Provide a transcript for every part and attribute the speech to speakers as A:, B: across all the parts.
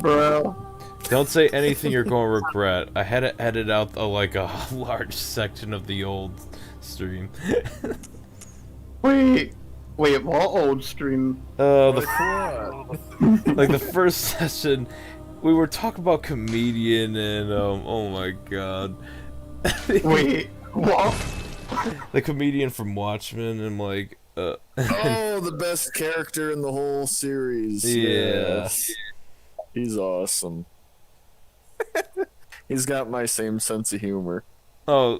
A: Bro.
B: Don't say anything you're going to regret. I had to edit out like a large section of the old stream.
A: Wait, what old stream?
B: Like the first session, we were talking about comedian and oh my god.
A: Wait, what?
B: The comedian from Watchmen and like
C: Oh, the best character in the whole series.
B: Yeah.
C: He's awesome. He's got my same sense of humor.
B: Oh,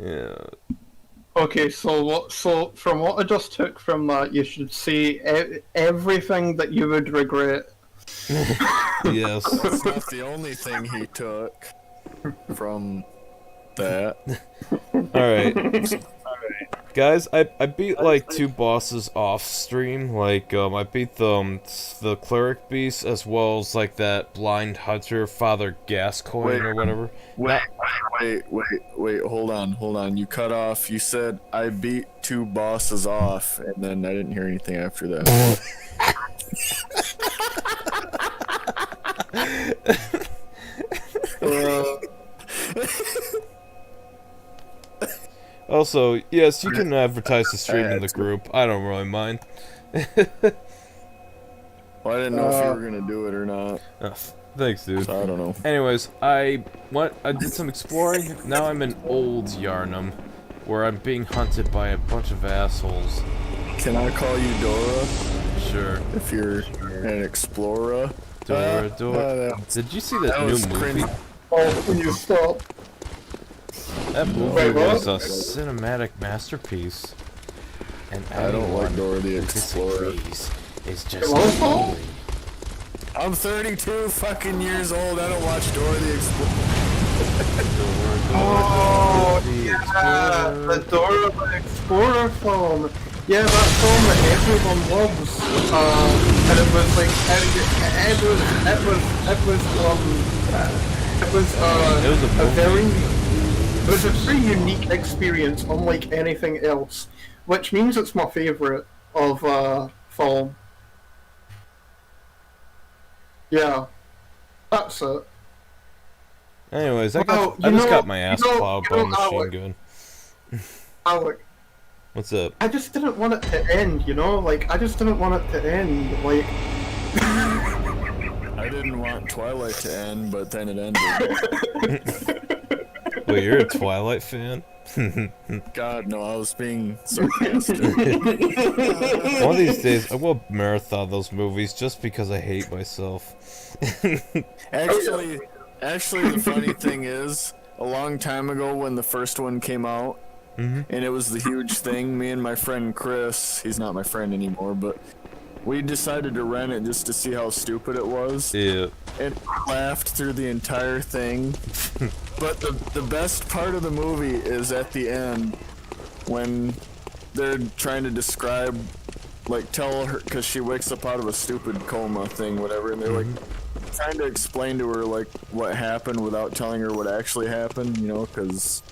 B: yeah.
A: Okay, so from what I just took from that, you should say everything that you would regret.
B: Yes.
C: That's not the only thing he took from that.
B: Alright. Guys, I beat like 2 bosses off stream. Like I beat the cleric beast as well as like that blind hunter Father Gascoigne or whatever.
C: Wait, hold on. You cut off. You said I beat 2 bosses off, and then I didn't hear anything after that.
B: Also, yes, you can advertise the stream in the group. I don't really mind.
C: Well, I didn't know if you were gonna do it or not.
B: Thanks, dude.
C: So I don't know.
B: Anyways, I did some exploring. Now I'm in Old Yarnum, where I'm being hunted by a bunch of assholes.
C: Can I call you Dora?
B: Sure.
C: If you're an explorer.
B: Dora. Did you see that new movie?
A: Oh, can you stop?
B: That movie was a cinematic masterpiece. And
C: I don't like Dora the Explorer.
B: It's just lonely.
C: I'm 32 fucking years old. I don't watch Dora the Explorer.
A: The Dora the Explorer film. Yeah, that film that everyone loves. And it was like it was a very unique experience, unlike anything else, which means it's my favourite of film. Yeah, that's it.
B: Anyways, I just got my ass plowed by a machine gun.
A: Alec.
B: What's up?
A: I just didn't want it to end, you know? Like, I just didn't want it to end, like...
C: I didn't want Twilight to end, but then it ended.
B: Wait, you're a Twilight fan?
C: God, no, I was being sarcastic.
B: One of these days, I will marathon those movies just because I hate myself.
C: Actually, the funny thing is, a long time ago when the first one came out, and it was the huge thing, me and my friend Chris, he's not my friend anymore, but we decided to rent it just to see how stupid it was.
B: Yeah.
C: And laughed through the entire thing. But the best part of the movie is at the end, when they're trying to describe, like, tell her, because she wakes up out of a stupid coma thing, whatever, and they're like trying to explain to her, like, what happened without telling her what actually happened, you know, because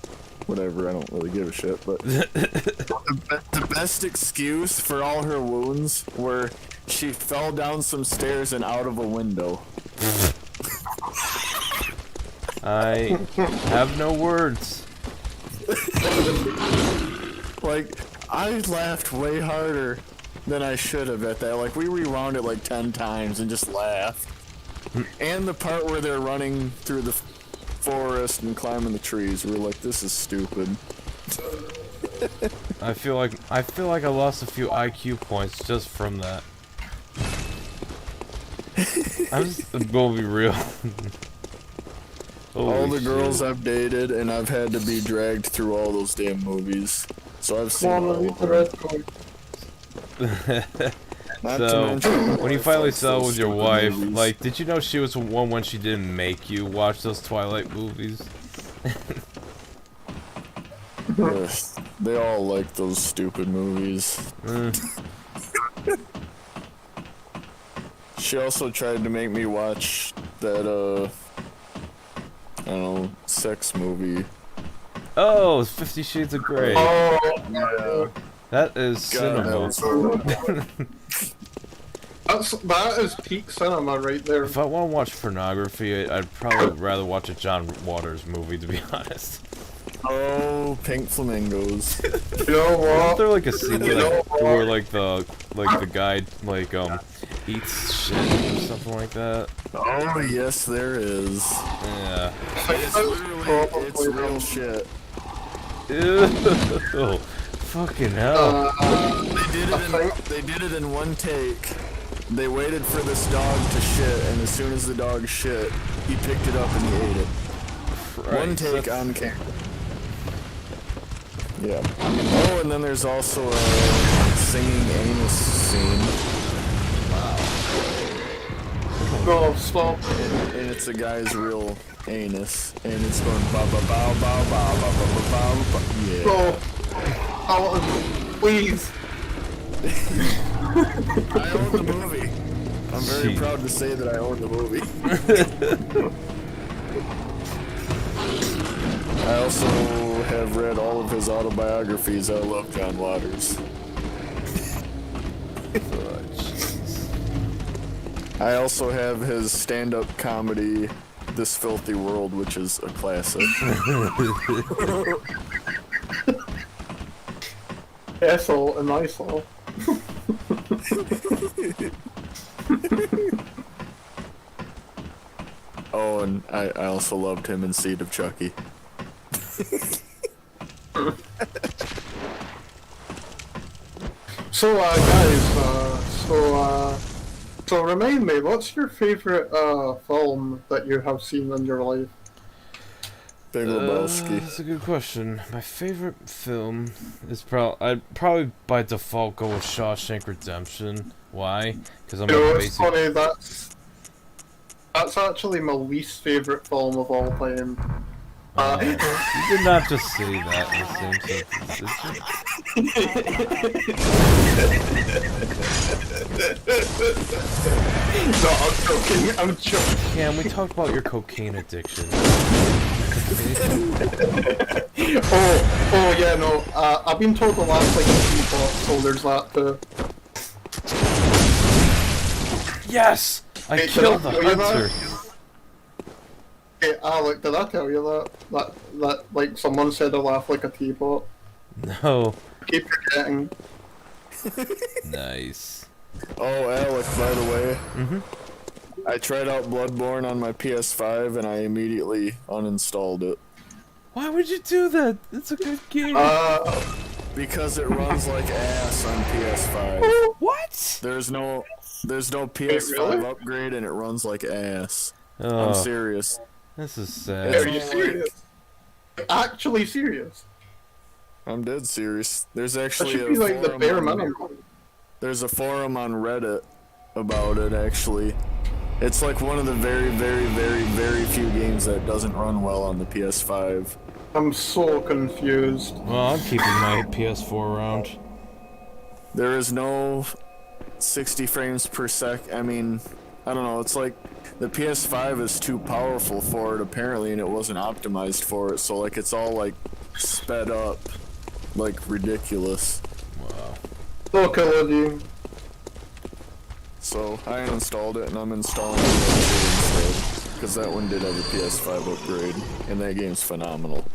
C: whatever, I don't really give a shit, but the best excuse for all her wounds were she fell down some stairs and out of a window.
B: I have no words.
C: Like, I laughed way harder than I should have at that. Like, we rewound it like 10 times and just laughed. And the part where they're running through the forest and climbing the trees, we're like, this is stupid.
B: I feel like I lost a few IQ points just from that. I'm just gonna be real.
C: All the girls I've dated, and I've had to be dragged through all those damn movies. So I've seen all of them.
B: So, when you finally settled with your wife, like, did you know she was the one when she didn't make you watch those Twilight movies?
C: Yes, they all like those stupid movies. She also tried to make me watch that, I don't know, sex movie.
B: Oh, 50 Shades of Grey.
A: Oh,
C: yeah.
B: That is cinema.
A: That is peak cinema right there.
B: If I want to watch pornography, I'd probably rather watch a John Waters movie, to be honest.
C: Oh, pink flamingos.
A: You know
B: Isn't
A: what?
B: there like a scene where like the guy like eats shit or something like that?
C: Oh, yes, there is.
B: Yeah.
C: It's real shit.
B: Ew. Fucking hell.
C: They did it in one take. They waited for this dog to shit, and as soon as the dog shit, he picked it up and he ate it. One take on camera. Yeah. Oh, and then there's also a singing anus scene.
A: No, stop.
C: And it's a guy's real anus, and it's going ba ba ba ba ba ba ba ba ba ba. Yeah.
A: No. Please.
C: I own the movie. I'm very proud to say that I own the movie. I also have read all of his autobiographies. I love John Waters. I also have his stand-up comedy, This Filthy World, which is a classic.
A: Asshole and asshole.
C: Oh, and I also loved him in Seed of Chucky.
A: So, guys, so remind me, what's your favorite, film that you have seen in your life?
C: Big Lebowski.
B: That's a good question. My favorite film is I'd probably by default go with Shawshank Redemption. Why? Because I'm
A: You know,
B: a
A: it's
B: basic.
A: funny, that's actually my least favorite film of all time.
B: You did not just say that in the same sentence,
A: No, I'm joking, I'm joking.
B: Cam, we talked about your cocaine addiction.
A: Oh yeah, no, I've been told the last like 3 books, so there's that too.
B: Yes! I
A: Wait,
B: killed
A: did
B: the
A: I tell you
B: hunter!
A: that? Hey, Alec, did I tell you that like someone said I laugh like a teapot?
B: No.
A: Keep forgetting.
B: Nice.
C: Oh, Alec, by the way.
B: Mm-hmm.
C: I tried out Bloodborne on my PS5 and I immediately uninstalled it.
B: Why would you do that? It's a good game.
C: Because it runs like ass on PS5.
B: What?
C: There's no PS5
A: really?
C: upgrade and it runs like ass.
B: Oh,
C: I'm serious.
B: this is
A: Are
B: sad.
A: you serious? Actually serious?
C: I'm dead serious. There's
A: That
C: actually
A: should be like the
C: forum
A: bare
C: on-
A: minimum.
C: There's a forum on Reddit about it actually. It's like one of the very, very, very, very few games that doesn't run well on the PS5.
A: I'm so confused.
B: Well, I'm keeping my PS4 around.
C: There is no 60 frames per sec. I mean, I don't know. It's like the PS5 is too powerful for it apparently, and it wasn't optimized for it. So like it's all like sped up, like ridiculous.
B: Wow.
A: Look, Olivia.
C: So I uninstalled it, and I'm installing it instead because that one did have a PS5 upgrade, and that game's phenomenal.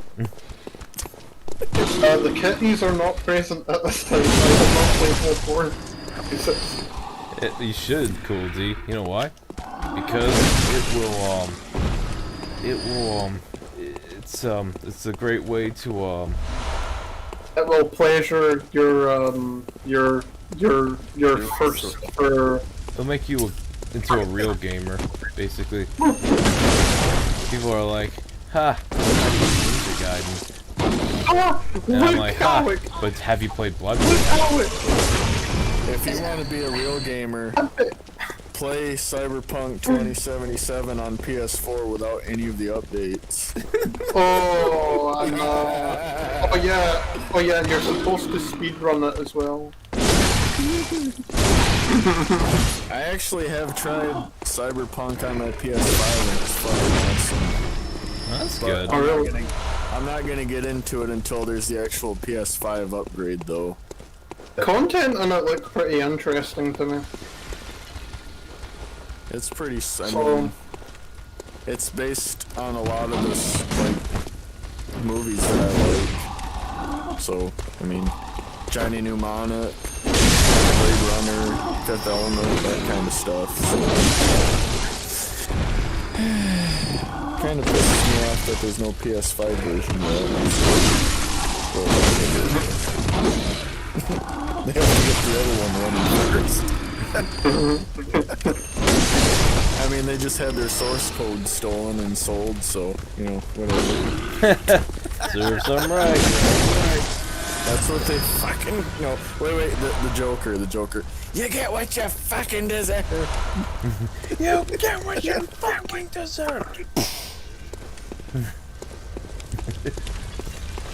A: The kittens are not present at this time. I have not played Bloodborne.
B: You should, Cool D. You know why? Because it's a great way to
A: It will pleasure your first for.
B: it'll make you into a real gamer, basically. People are like, ha, Ninja Gaiden.
A: Ah,
B: And I'm
A: look,
B: like, ha,
A: Alec!
B: but have you played
A: Look,
B: Bloodborne?
A: Alec!
C: If you want to be a real gamer, play Cyberpunk 2077 on PS4 without any of the updates.
A: Oh, I know. Oh yeah, and you're supposed to speedrun it as well.
C: I actually have tried Cyberpunk on my PS5 and it's fucking awesome.
B: That's
C: But
B: good.
A: Oh, really?
C: I'm not gonna get into it until there's the actual PS5 upgrade though.
A: The content in it looked pretty interesting to me.
C: It's pretty. I
A: So-
C: mean, it's based on a lot of this like movies that I like. So I mean, Johnny Mnemonic, Blade Runner, Fifth Element, that kind of stuff. So, kind of pisses me off that there's no PS5 version yet. They have to get the other one running first. I mean, they just had their source code stolen and sold, so, you know, whatever.
B: Serves them right.
C: That's what they fucking... No, wait, the Joker. You get what you fucking deserve.
B: You get what you fucking deserve.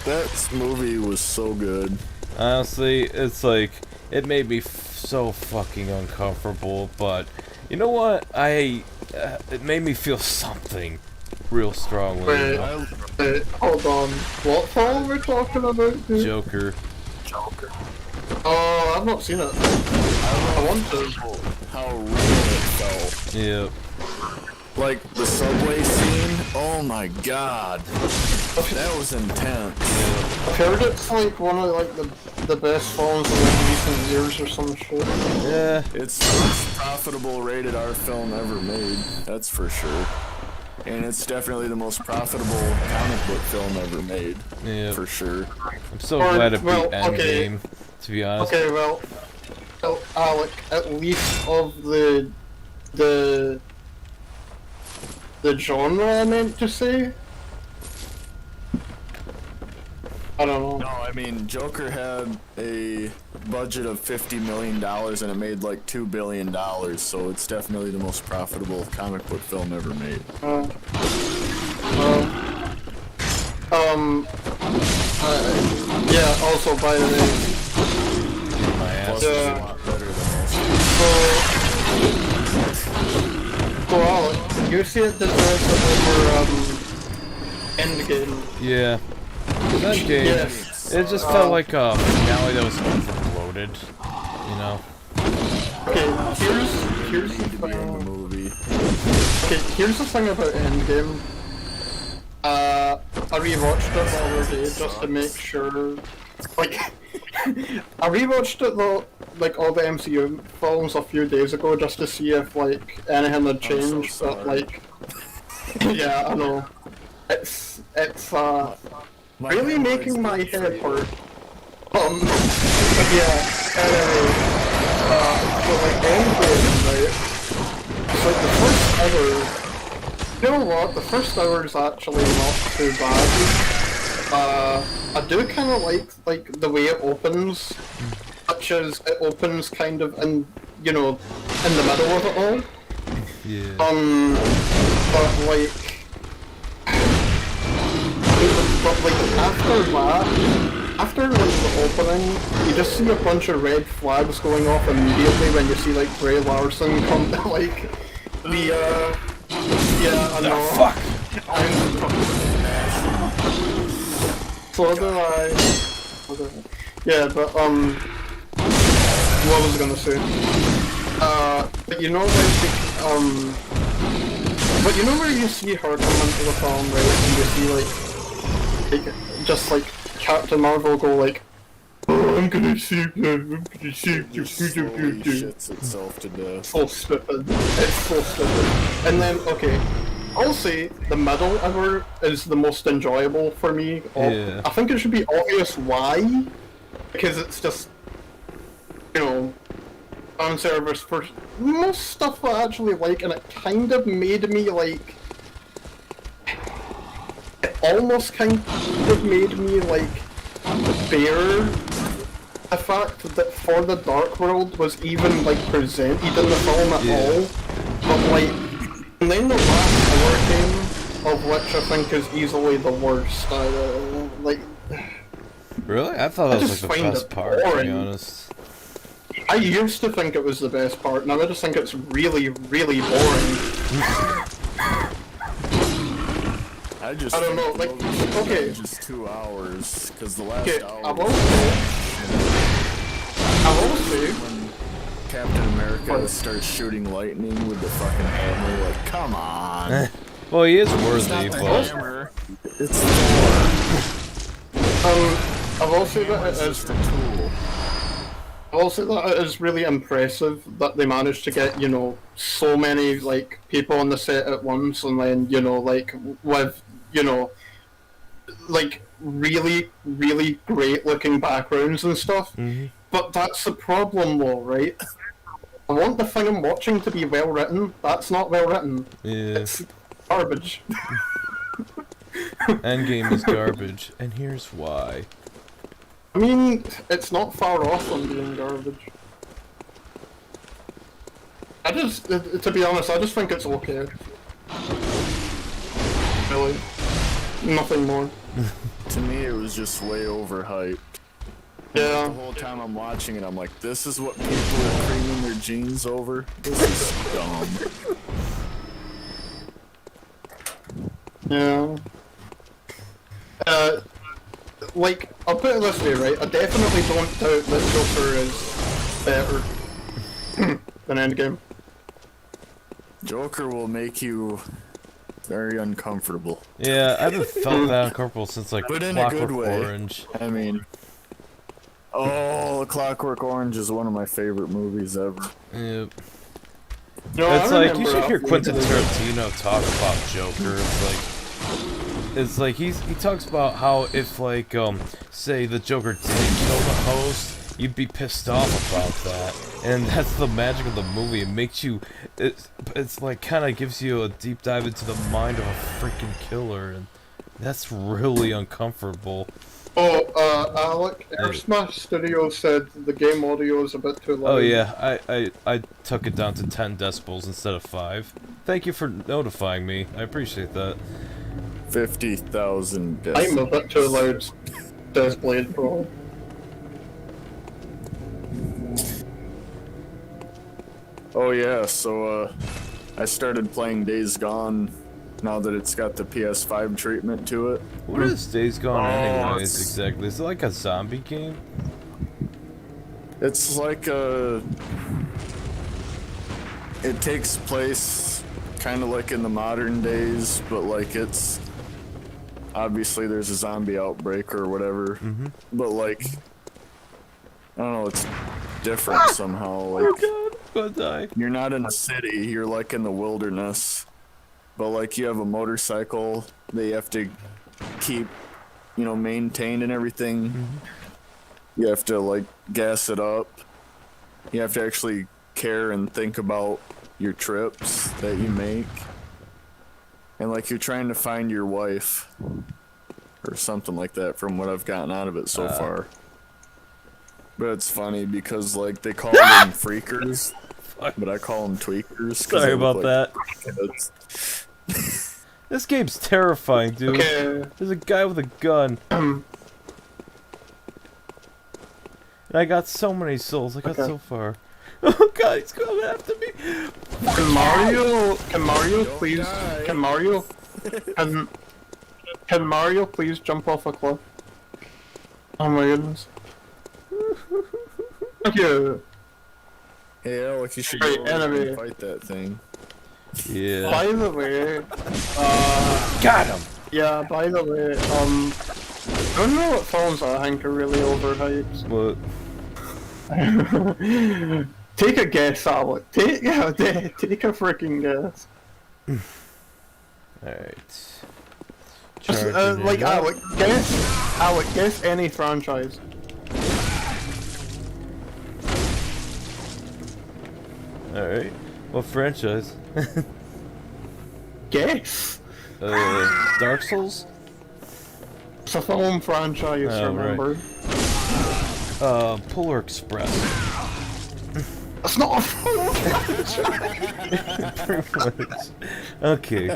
C: That movie was so good.
B: Honestly, it's like, it made me so fucking uncomfortable, but you know what? It made me feel something real strongly.
A: Wait, hold on. What film we're talking about, dude?
B: Joker.
A: Oh, I've not seen it. I want to.
C: How real it felt.
B: Yeah.
C: Like, the subway scene, oh my god. That was intense.
A: I've heard it's like one of like the best films in like recent years or some shit.
B: Yeah.
C: It's the most profitable rated R film ever made, that's for sure. And it's definitely the most profitable comic book film ever made, for sure.
B: I'm so glad it beat
A: okay.
B: Endgame, to be honest.
A: Okay, well, Alec, at least of the genre I meant to say. I don't know.
C: No, I mean, Joker had a budget of $50 million and it made like $2 billion, so it's definitely the most profitable comic book film ever made.
A: Yeah, also, by the way,
B: My ass.
C: Plus, it's a lot better than most.
A: so Alec, you see it deserves over, Endgame.
B: Yeah. Endgame,
A: Yes.
B: it just felt like a finale that was overloaded, you know?
A: Okay, here's the
C: To be in the
A: thing.
C: movie.
A: Okay, here's the thing about Endgame. I rewatched it the other day just to make sure. Like, I rewatched it though, like all the MCU films a few days ago just to see if like anything had changed.
C: so
A: But like, yeah, I know. It's really making my head hurt. But yeah, anyway, so like Endgame, right? It's like the first hour. You know what? The first hour is actually not too bad. I do kind of like the way it opens, such as it opens kind of in in the middle of it all.
B: Yeah.
A: But like after like the opening, you just see a bunch of red flags going off immediately when you see like Brie Larson come to like the yeah, I know.
B: Fuck!
A: So do I. Yeah, but what was I gonna say? But you know but you know where you see her come into the film, right? And you see like just like Captain Marvel go like, "Oh, I'm gonna save them, I'm gonna save you."
C: Slowly shits itself to death.
A: So stupid. It's so stupid. And then, okay, I'll say the middle hour is the most enjoyable for me.
B: Yeah.
A: I think it should be obvious why. Because it's just, fan service for most stuff I actually like, and it kind of made me like... It almost kind of made me like bear the fact that For the Dark World was even like presented in the film at all, but like, and then the last hour came, of which I think is easily the worst.
B: Really? I thought that was
A: just
B: like the
A: find
B: best
A: it
B: part, to be
A: boring.
B: honest.
A: I used to think it was the best part, now I just think it's really, really boring.
C: I
A: don't know, like, okay.
C: Just 2 hours, because the last
A: Okay,
C: hour.
A: I will say,
C: Captain America starts shooting lightning with the fucking hammer. Like, come on.
B: Well, he is
C: It's
B: worthy,
C: not the
B: but
C: hammer. It's Thor.
A: I will say that
C: It's
A: it is.
C: just a tool.
A: I will say that it is really impressive that they managed to get, you know, so many like people on the set at once, and then, you know, like with, you know, like really, really great looking backgrounds and stuff.
B: Mhm.
A: But that's the problem, though, right? I want the thing I'm watching to be well written. That's not well written.
B: yeah,
A: It's garbage.
B: Endgame is garbage, and here's why.
A: I mean, it's not far off from being garbage. I just, to be honest, I just think it's okay. Really. Nothing more.
C: To me, it was just way overhyped.
A: Yeah.
C: The whole time I'm watching it, I'm like, this is what people are creaming their jeans over? This is dumb.
A: Yeah. Like, I'll put it this way, right? I definitely don't doubt that Joker is better than Endgame.
C: Joker will make you very uncomfortable.
B: Yeah, I haven't felt that uncomfortable since like
C: But in a good
B: Clockwork
C: way.
B: Orange.
C: I mean, oh, Clockwork Orange is one of my favorite movies ever.
B: Yeah.
A: No,
B: It's
A: I
B: like you
A: remember
B: should hear
A: after
B: Quentin
A: we did it.
B: Tarantino talk about Joker. It's like he talks about how if like say the Joker didn't kill the host, you'd be pissed off about that, and that's the magic of the movie. It makes you, it's like kind of gives you a deep dive into the mind of a freaking killer, and that's really uncomfortable.
A: Oh, Alec, Earthsmash Studio said the game audio is a bit too loud.
B: Oh yeah, I took it down to 10 decibels instead of 5. Thank you for notifying me. I appreciate that.
C: 50,000
A: I'm a bit too loud, says Blade Pro.
C: Oh yeah, so I started playing Days Gone now that it's got the PS5 treatment to it.
B: What is Days Gone anyways,
C: it's-
B: exactly? Is it like a zombie game?
C: It's like a... It takes place kind of like in the modern days, but like it's... Obviously there's a zombie outbreak or whatever, but like... I don't know, it's different somehow, like...
B: God, I'm gonna die.
C: You're not in a city, you're like in the wilderness. But like you have a motorcycle that you have to keep, you know, maintained and everything. You have to like gas it up. You have to actually care and think about your trips that you make. And like you're trying to find your wife or something like that from what I've gotten out of it so far. But it's funny because like they call them freakers, but I call them tweakers. 'Cause
B: Sorry
C: they look
B: about
C: like
B: that.
C: kids.
B: This game's terrifying, dude.
A: Okay.
B: There's a guy with a gun. And I got so many souls. I got
A: Okay.
B: so far. Oh god, he's coming after me.
A: Can Mario please,
C: die.
A: can Mario please jump off a cliff? Oh my goodness. Thank you.
C: Hey, Alec, you should
A: Right,
C: go over
A: enemy.
C: and fight that thing.
B: Yeah.
A: By the way,
B: Got him.
A: yeah, by the way, I don't know what films I think are really overhyped.
B: What?
A: Take a guess, Alec. Take a freaking guess.
B: Alright.
A: Like Alec, guess any franchise.
B: Alright. What franchise?
A: Guess.
B: Dark Souls?
A: It's a film franchise,
B: Oh, right.
A: remember?
B: Polar Express.
A: It's not a film franchise!
B: Pretty much. Okay.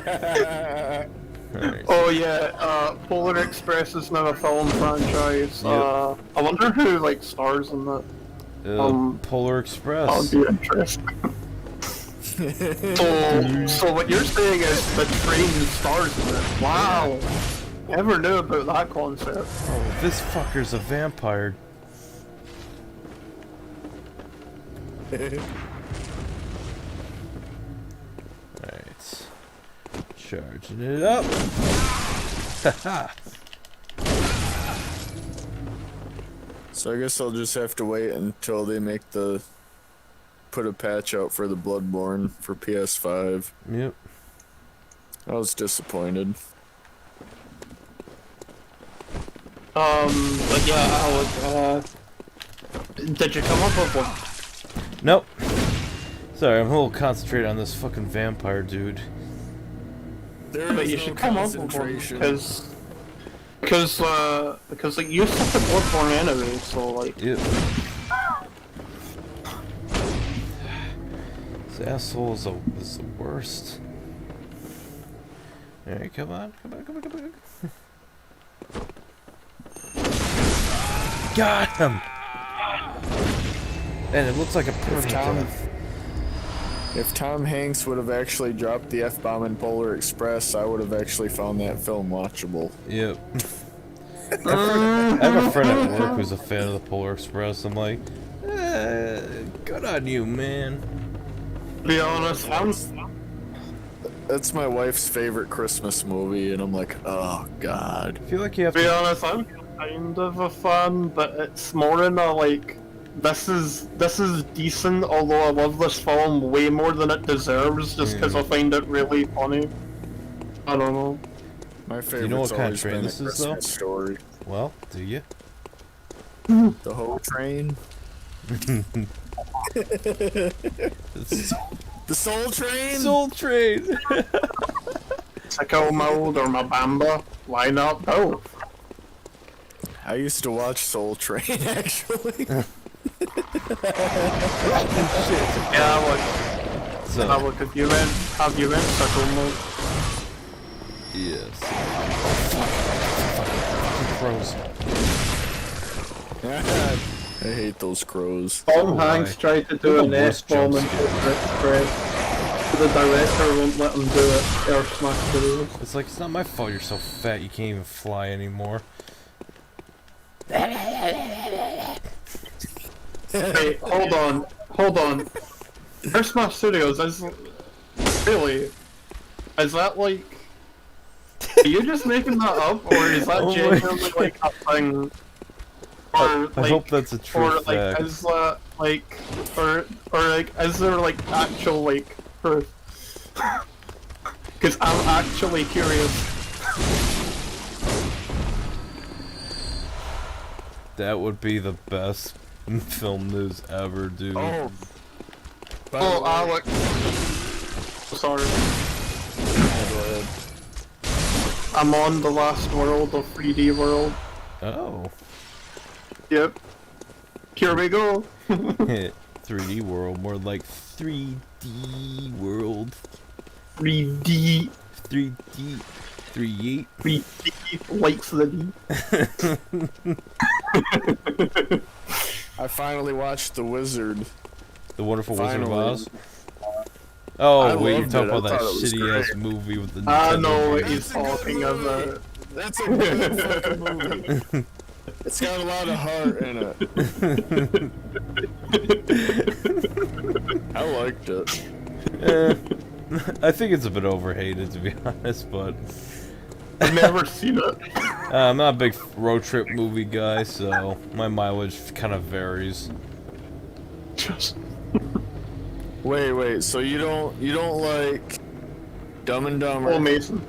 B: Alright.
A: Oh yeah, Polar Express is now a film franchise.
B: Yep.
A: I wonder who like stars in that.
B: Polar
A: That
B: Express.
A: would be interesting. So what you're saying is the train stars in it. Wow. Never knew about that concept.
B: Oh, this fucker's a vampire. Alright. Charging it up. Haha.
C: So I guess I'll just have to wait until they put a patch out for the Bloodborne for PS5.
B: Yep.
C: I was disappointed.
A: But yeah, Alex, did you come up with one?
B: Nope. Sorry, I'm a little concentrated on this fucking vampire dude.
A: But you should come up with one, because like, you such a Bloodborne anyway, so like...
B: Yep. This asshole is the worst. Alright, come on. Got him! And it looks like a perfect death.
C: If Tom Hanks would have actually dropped the F-bomb in Polar Express, I would have actually found that film watchable.
B: Yep. I have a friend at work who's a fan of the Polar Express. I'm like, good on you, man.
A: To be honest,
C: That's my wife's favorite Christmas movie, and I'm like, oh god.
B: I feel like you have
A: to be honest, I'm kind of a fan, but it's more in a like, this is decent, although I love this film way more than it deserves, just because I find it really funny. I don't know.
C: My favorite.
B: You know what kind of train this is, though?
C: Story.
B: Well, do you?
C: The whole train. The Soul Train.
B: Soul Train.
A: Sicko Mode or Mabamba? Why not both?
C: I used to watch Soul Train actually.
A: Yeah, look.
B: So,
A: Look, have you read Sicko Mode?
B: yes. Fucking crows.
C: I hate those crows.
A: Tom Hanks tried to do an F-bomb in Polar Express. The director won't let him do it. Air Smash Studios.
B: It's like, it's not my fault you're so fat you can't even fly anymore.
A: Wait, hold on. Air Smash Studios is... Really? Is that like... Are you just making that up, or is that genuinely like a thing? Or,
B: I hope that's a true
A: or, like,
B: fact.
A: is that, like, or like, is there, like, actual, like, proof? Because I'm actually curious.
B: That would be the best film news ever, dude.
C: Oh.
A: Alex. Sorry.
C: Go ahead.
A: I'm on the last world of 3D World.
B: Oh.
A: Yep. Here we go.
B: 3D world, more like 3D world.
A: 3D.
B: 3D. 3D.
A: 3D likes the D.
C: I finally watched The Wizard.
B: The Wonderful Wizard of
C: Finally.
B: Oz. Oh,
C: I
B: wait, you're
C: loved
B: talking
C: it. I
B: about that
C: thought it was
B: shitty ass
C: great.
B: movie with the
A: I
B: Nintendo
A: know what
B: version.
A: he's talking about.
C: That's a good fucking movie. It's got a lot of heart in it. I liked it.
B: I think it's a bit overhated, to be honest, but...
A: I've never seen it.
B: I'm not a big road trip movie guy, so my mileage kind of varies.
C: Wait, so you don't like Dumb and Dumber?
A: Oh, Mason.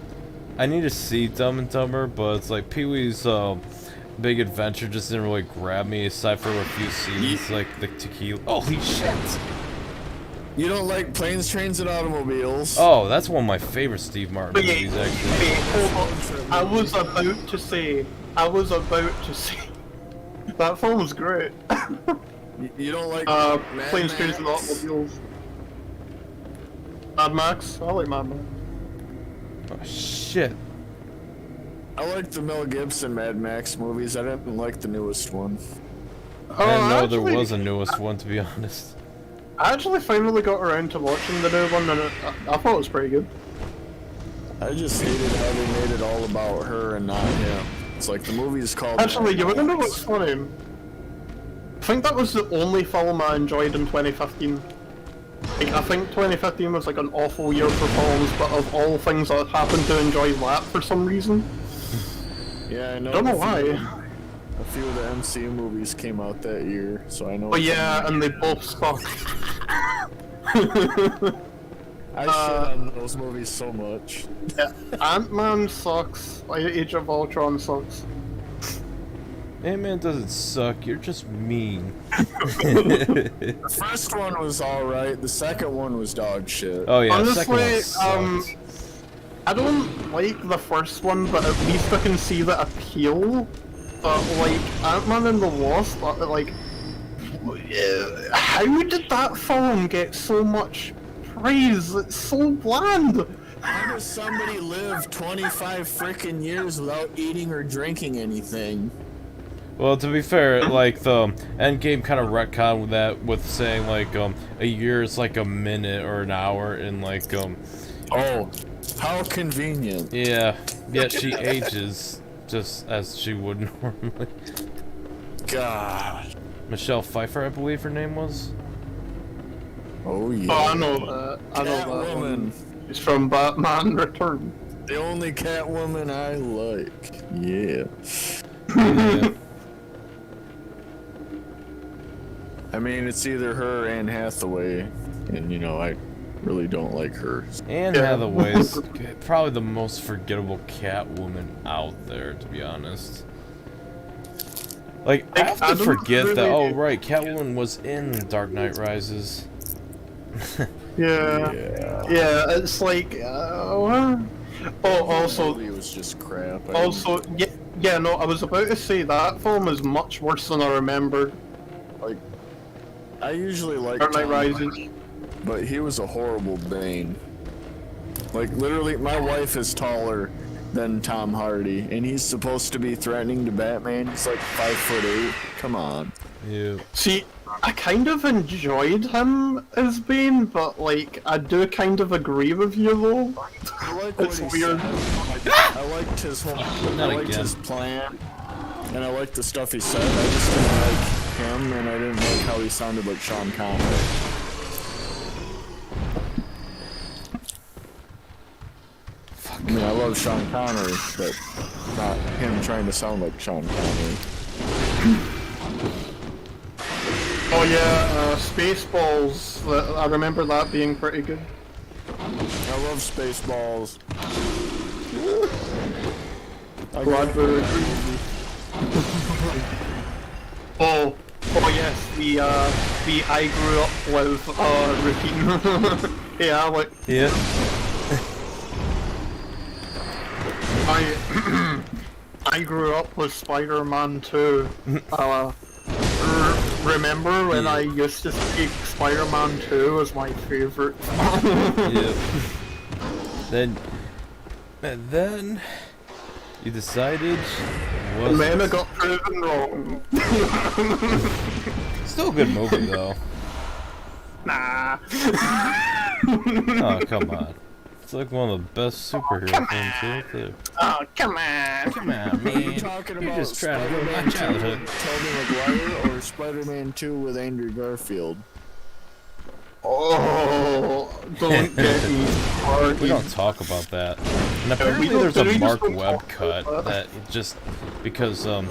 B: I need to see Dumb and Dumber, but it's like Pee-wee's Big Adventure just didn't really grab me, aside from a few scenes, like the tequila. Holy shit!
C: You don't like Planes, Trains, and Automobiles?
B: Oh, that's one of my favorite Steve Martin
A: Wait,
B: movies, actually.
A: hold on. I was about to say, that film was great.
C: You don't like Mad
A: Planes,
C: Max?
A: Trains, and Automobiles. Mad Max? I like Mad Max.
B: Oh, shit.
C: I like the Mel Gibson Mad Max movies. I didn't like the newest one.
B: I didn't know there
A: actually-
B: was a newest one, to be honest.
A: I actually finally got around to watching the new one, and I thought it was pretty good.
C: I just hated how they made it all about her and not him. It's like the movie's called.
A: Actually, you wanna know what's funny? think that was the only film I enjoyed in 2015. Like, I think 2015 was like an awful year for films, but of all things, I happened to enjoy that for some reason.
C: Yeah, I know.
A: Don't know why.
C: A few of the MCU movies came out that year, so I know.
A: But yeah, and they both suck.
C: I shit on those movies so much.
A: Yeah, Ant-Man sucks. Age of Ultron sucks.
B: Ant-Man doesn't suck, you're just mean.
C: The first one was alright, the second one was dog shit.
B: Oh yeah,
A: Honestly,
B: the second one sucked.
A: I don't like the first one, but at least I can see the appeal. But like Ant-Man and the Wasp, like, how did that film get so much praise? It's so bland.
C: How does somebody live 25 freaking years without eating or drinking anything?
B: Well, to be fair, like, the Endgame kind of retconned that with saying, like, a year is like a minute or an hour, and, like,
C: Oh, how convenient.
B: yeah, yet she ages just as she would normally.
C: God.
B: Michelle Pfeiffer, I believe her name was?
C: Oh, yeah.
A: Oh, I know that. I know that one. It's from Batman Return.
C: The only Catwoman I like. Yeah.
B: Yeah.
C: I mean, it's either her or Anne Hathaway, and you know, I really don't like her.
B: Anne Hathaway's probably the most forgettable Catwoman out there, to be honest. Like, I have to forget that, oh right, Catwoman was in Dark Knight Rises.
A: Yeah. Yeah, it's like, what? Oh, also,
C: It was just crap.
A: also, yeah, no, I was about to say that film is much worse than I remembered.
C: Like, I usually like
A: Dark Knight
C: Tom
A: Rises.
C: Hardy, but he was a horrible Bane. Like, literally, my wife is taller than Tom Hardy, and he's supposed to be threatening to Batman. He's like 5'8". Come on.
B: Yeah.
A: See, I kind of enjoyed him as Bane, but like, I do kind of agree with you though.
C: I like what
A: It's
C: he
A: weird.
C: said. I liked his whole,
B: Not
C: I liked
B: again.
C: his plan, and I liked the stuff he said. I just didn't like him, and I didn't like how he sounded like Sean Connery. I mean, I love Sean Connery, but not him trying to sound like Sean Connery.
A: Oh yeah, Spaceballs. I remember that being pretty good.
C: I love Spaceballs.
A: Bloodborne. Oh yes, the I grew up with repeating. Yeah, like
B: Yeah.
A: I grew up with Spider-Man 2. Remember when I used to speak Spider-Man 2 as my favorite?
B: Yeah. Then you decided
A: And then I got proven wrong.
B: Still a good movie though.
A: Nah.
B: Oh come on. It's like one of the best superhero films out there.
A: Oh, come on.
B: Come on, man.
C: Talking
B: You're
C: about
B: just trying to ruin my
C: Spider-Man 2
B: childhood.
C: with Tobey Maguire or Spider-Man 2 with Andrew Garfield?
A: Oh, don't get me started.
B: We don't talk about that. And apparently
A: don't-
B: there's a
A: we just
B: Mark
A: don't
B: Webb
A: talk
B: cut
A: about
B: that just because Sony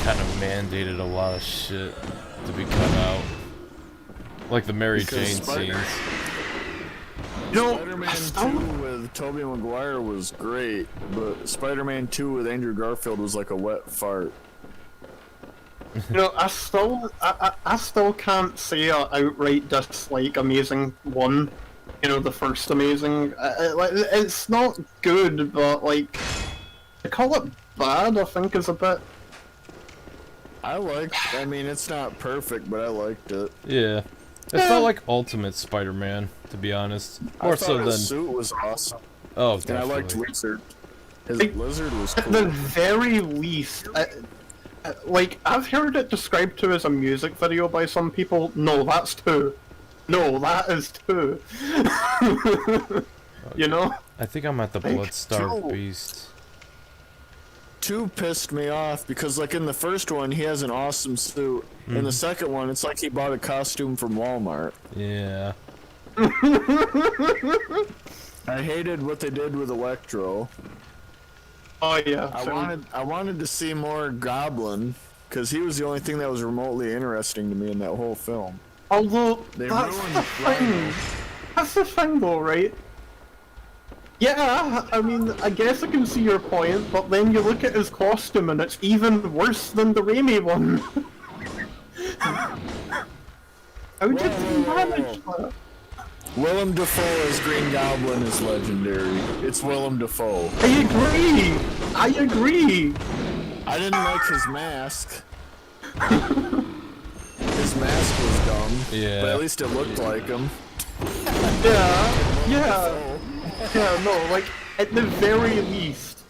B: kind of mandated a lot of shit to be cut out. Like the Mary
C: Because
B: Jane scenes.
A: No,
C: Spider-Man 2 with Tobey Maguire was great, but Spider-Man 2 with Andrew Garfield was like a wet fart.
A: I still can't say I outright dislike Amazing 1. You know, the first Amazing. It's not good, but like, I call it bad, I think is a bit.
C: I mean, it's not perfect, but I liked it.
B: Yeah. It felt like Ultimate Spider-Man, to be honest. More
C: I
B: so
C: thought his
B: than...
C: suit was awesome,
B: Oh,
C: and I liked
B: definitely.
C: Lizard. His
A: Like,
C: Lizard was
A: At the
C: cool.
A: very least, like, I've heard it described to as a music video by some people. No, that's 2. No, that is 2. You know?
B: I think I'm at the
A: Like,
B: Bloodstarved
C: Joe.
B: Beast.
C: 2 pissed me off because, like, in the first one, he has an awesome suit. In the second one, it's like he bought a costume from Walmart.
B: Yeah.
C: I hated what they did with Electro.
A: Oh yeah.
C: I wanted to see more Goblin because he was the only thing that was remotely interesting to me in that whole film.
A: Although
C: They
A: that's
C: ruined
A: the thing. That's the thing, though, right? Yeah, I mean, I guess I can see your point, but then you look at his costume and it's even worse than the Raimi one. How did you manage that?
C: Willem Dafoe as Green Goblin is legendary. It's Willem Dafoe.
A: I agree!
C: I didn't like his mask. His mask was dumb.
B: Yeah.
C: But at least it looked like him.
A: Yeah, no, like, at the very least,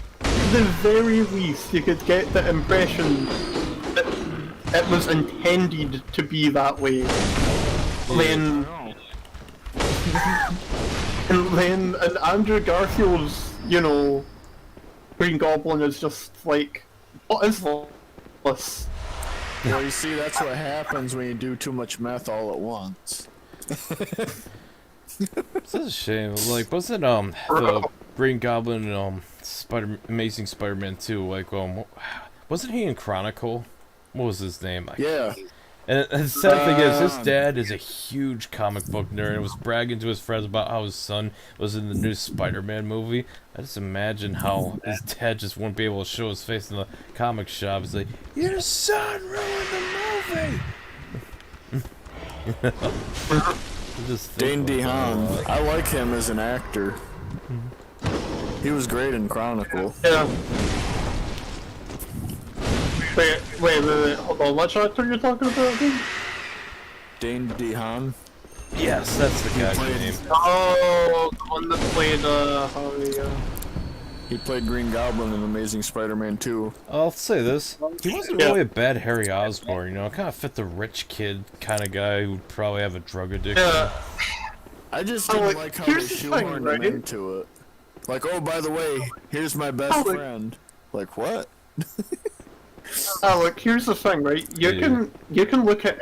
A: you could get the impression that it was intended to be that way. And Andrew Garfield's, you know, Green Goblin is just like, what is this?
C: Well, you see, that's what happens when you do too much meth all at once.
B: It's a shame. Like, wasn't the Green Goblin Amazing Spider-Man 2 like wasn't he in Chronicle? What was his name?
C: Yeah.
B: And the sad thing is, his dad is a huge comic book nerd and was bragging to his friends about how his son was in the new Spider-Man movie. I just imagine how his dad just wouldn't be able to show his face in the comic shop. He's like, "Your son ruined the movie!"
C: Dane DeHaan. I like him as an actor. He was great in Chronicle.
A: Yeah. Wait, hold on, which actor you're talking about again?
C: Dane DeHaan.
B: Yes, that's the guy's name.
A: Oh, the one that played,
C: He played Green Goblin in Amazing Spider-Man 2.
B: I'll say this. He wasn't really a bad Harry Osborn, you know? Kind of fit the rich kid kind of guy who'd probably have a drug addiction.
A: Yeah.
C: I just didn't like how they shoehorned him into it. Like, oh, by the way, here's my best friend. Like, what?
A: Look, here's the thing, right? You can look at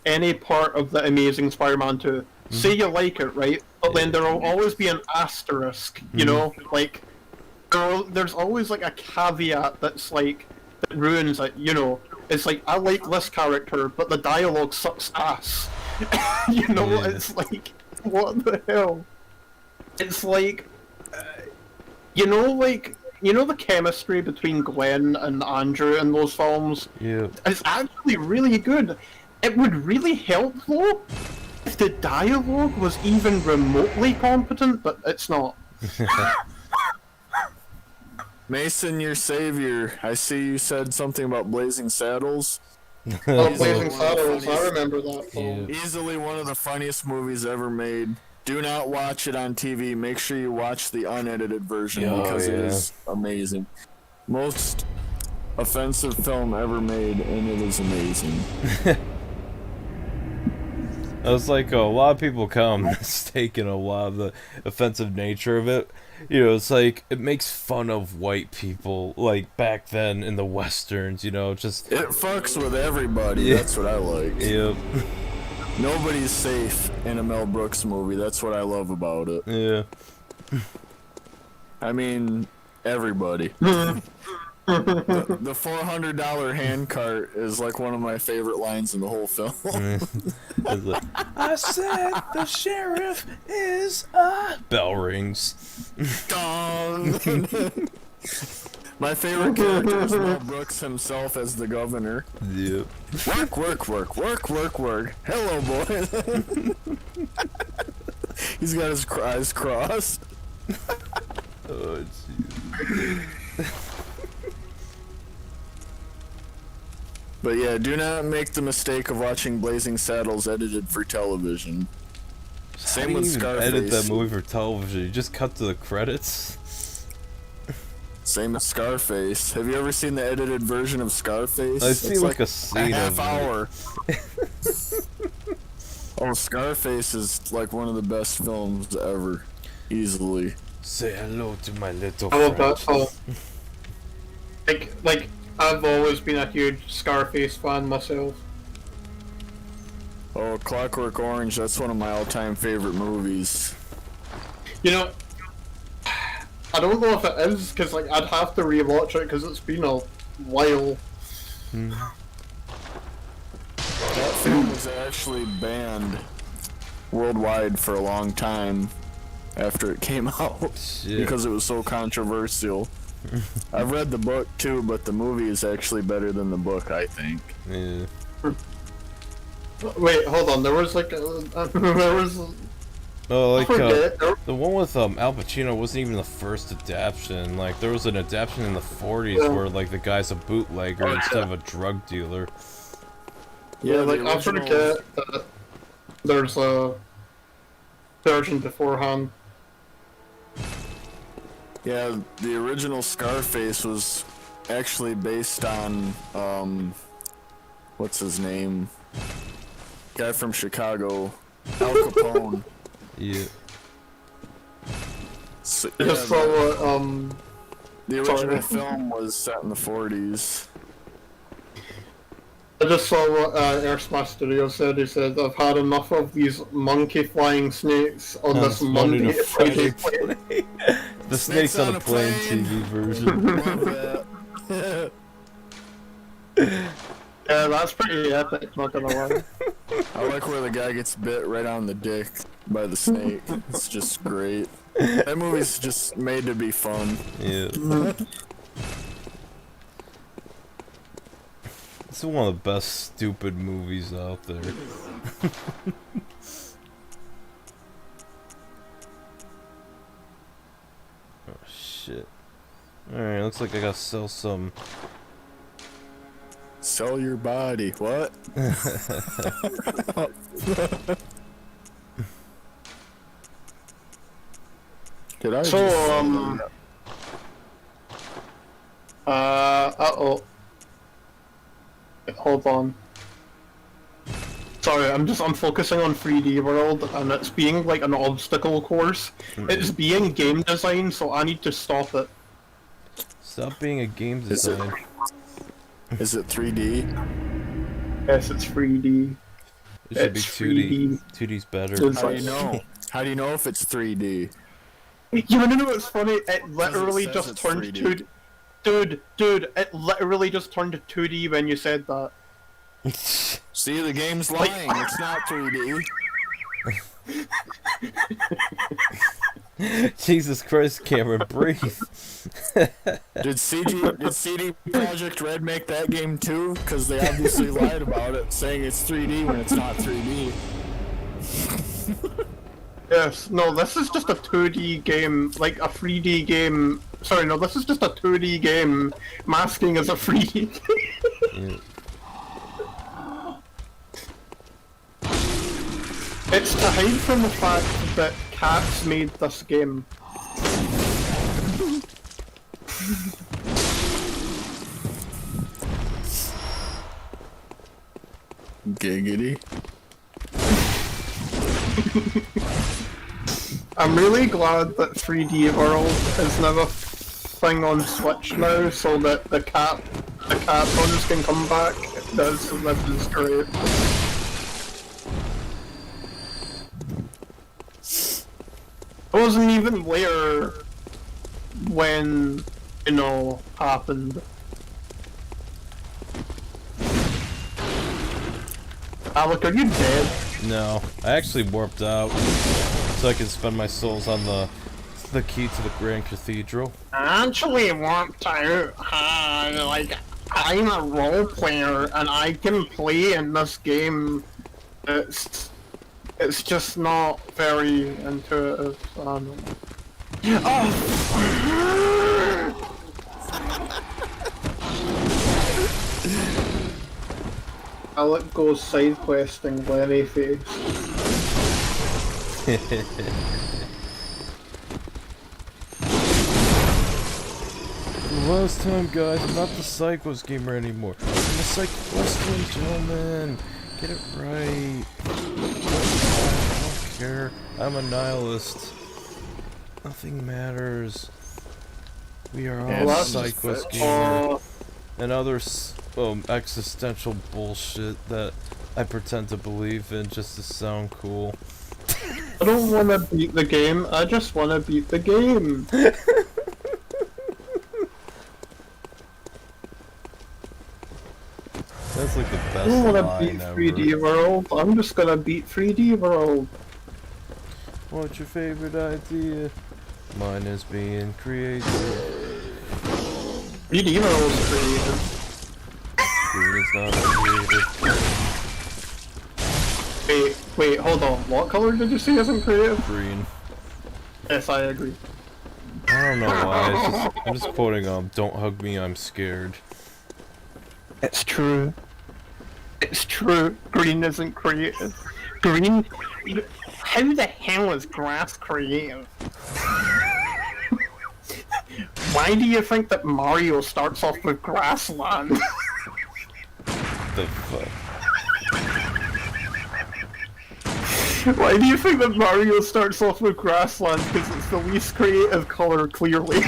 A: any part of the Amazing Spider-Man 2, say you like it, right? But then there will always be an asterisk, you know? Like, there's always like a caveat that's like, that ruins it, you know? It's like, I like this character, but the dialogue sucks ass. You know, it's like, what the hell? It's like, you know the chemistry between Gwen and Andrew in those films?
B: Yeah.
A: It's actually really good. It would really help, though, if the dialogue was even remotely competent, but it's not.
C: Mason, your savior. I see you said something about Blazing Saddles.
A: Oh, Blazing Saddles, I remember that film.
C: Easily one of the funniest movies ever made. Do not watch it on TV. Make sure you watch the unedited version because it is amazing. Most offensive film ever made, and it is amazing.
B: I was like, a lot of people kind of mistaken a lot of the offensive nature of it. You know, it's like, it makes fun of white people, like, back then in the westerns, you know, just...
C: It fucks with everybody, that's what I like.
B: Yep.
C: Nobody's safe in a Mel Brooks movie, that's what I love about it.
B: Yeah.
C: I mean, everybody. The $400 handcart is like one of my favorite lines in the whole film.
B: Like, I said the sheriff is bell rings.
C: Dong. My favorite character is Mel Brooks himself as the governor.
B: Yep.
C: Work, work, work, work, work, work. Hello, boys. He's got his eyes crossed.
B: Oh, jeez.
C: But yeah, do not make the mistake of watching Blazing Saddles edited for television. Same with Scarface.
B: Edit that movie for television. You just cut to the credits.
C: Same with Scarface. Have you ever seen the edited version of Scarface?
B: I see like a scene
C: half
B: of
C: hour. Oh, Scarface is like one of the best films ever, easily.
B: Say hello to my little
A: I love
B: friend.
A: that song. Like I've always been a huge Scarface fan myself.
C: Oh, Clockwork Orange, that's one of my all-time favorite movies.
A: You know, I don't know if it is, because like I'd have to rewatch it because it's been a while.
C: That film was actually banned worldwide for a long time after it came out
B: Shit.
C: because it was so controversial. I've read the book too, but the movie is actually better than the book, I think.
B: Yeah.
A: Wait, hold on. There was like there was.
B: Oh, like
A: forget.
B: the one with Al Pacino wasn't even the first adaptation. Like there was an adaptation in the 40s where like the guy's a bootlegger instead of a drug dealer.
A: Yeah,
C: the
A: like I
C: original-
A: forget that there's a version beforehand.
C: Yeah, the original Scarface was actually based on, what's his name? Guy from Chicago, Al Capone.
B: Yeah.
C: So,
A: I just saw what
C: the original
A: sorry.
C: film was set in the 40s.
A: I just saw what Air Smash Studio said. He said, "I've had enough of these monkey flying snakes on this Monday
B: Monday to
A: Friday
B: Friday
A: plane."
B: The Snakes on a Plane TV version.
C: Love that.
A: Yeah, that's pretty epic. Not gonna lie.
C: I like where the guy gets bit right on the dick by the snake. It's just great. That movie's just made to be fun.
B: Yeah. It's one of the best stupid movies out there. Oh shit. Alright, looks like I gotta sell some.
C: Sell your body. What? Did I
A: So,
C: just...
A: uh-oh. Hold on. Sorry, I'm focusing on 3D World, and it's being like an obstacle course. It's being game design, so I need to stop it.
B: Stop being a game
C: Is it-
B: designer.
C: Is it 3D?
A: Yes, it's 3D.
B: It should be
A: It's
B: 2D. 2D's better.
A: It's
C: How do
A: like-
C: you know? How do you know if it's 3D?
A: You wanna know what's funny? It literally
C: says
A: just
C: it's
A: turned
C: 3D.
A: 2D. Dude, it literally just turned to 2D when you said that.
C: See, the game's lying. It's not 3D.
B: Jesus Christ, Cameron, breathe.
C: Did CD Projekt Red make that game too? Because they obviously lied about it, saying it's 3D when it's not 3D.
A: Yes, no, this is just a 2D game, like a 3D game. Sorry, no, this is just a 2D game masking as a 3D game.
B: Yeah.
A: It's to hide from the fact that cats made this game.
C: Giggity.
A: I'm really glad that 3D World is now a thing on Switch now, so that the cat ones can come back. This is great. I wasn't even there when, you know, happened. Alec, are you dead?
B: No, I actually warped out so I could spend my souls on the key to the Grand Cathedral.
A: I actually worked out, like, I'm a role player and I can play in this game. It's just not very intuitive. I don't know. Oh! Alec goes side questing, Larry face.
B: Last time, guys, I'm not the Psychos gamer anymore. I'm the Psycho gentleman. Get it right. I don't care. I'm a nihilist. Nothing matters. We are all
C: Yeah,
A: that's
B: psychos,
C: just-
B: gamer. And other existential bullshit that I pretend to believe in just to sound cool.
A: I don't want to beat the game, I just want to beat the game.
B: That's like the
A: I don't
B: best
A: want to
B: line
A: beat
B: ever.
A: 3D World, I'm just gonna beat 3D World.
B: What's your favorite idea? Mine is being creative.
A: 3D World's creative.
B: Green is not creative.
A: Wait, hold on. What color did you say isn't creative?
B: Green.
A: Yes, I agree.
B: I don't know why. I'm just quoting "Don't hug me, I'm scared."
A: It's true. It's true. Green isn't creative. Green? How the hell is grass creative? Why do you think that Mario starts off with grassland?
B: The fuck?
A: Why do you think that Mario starts off with grassland? Because it's the least creative color, clearly.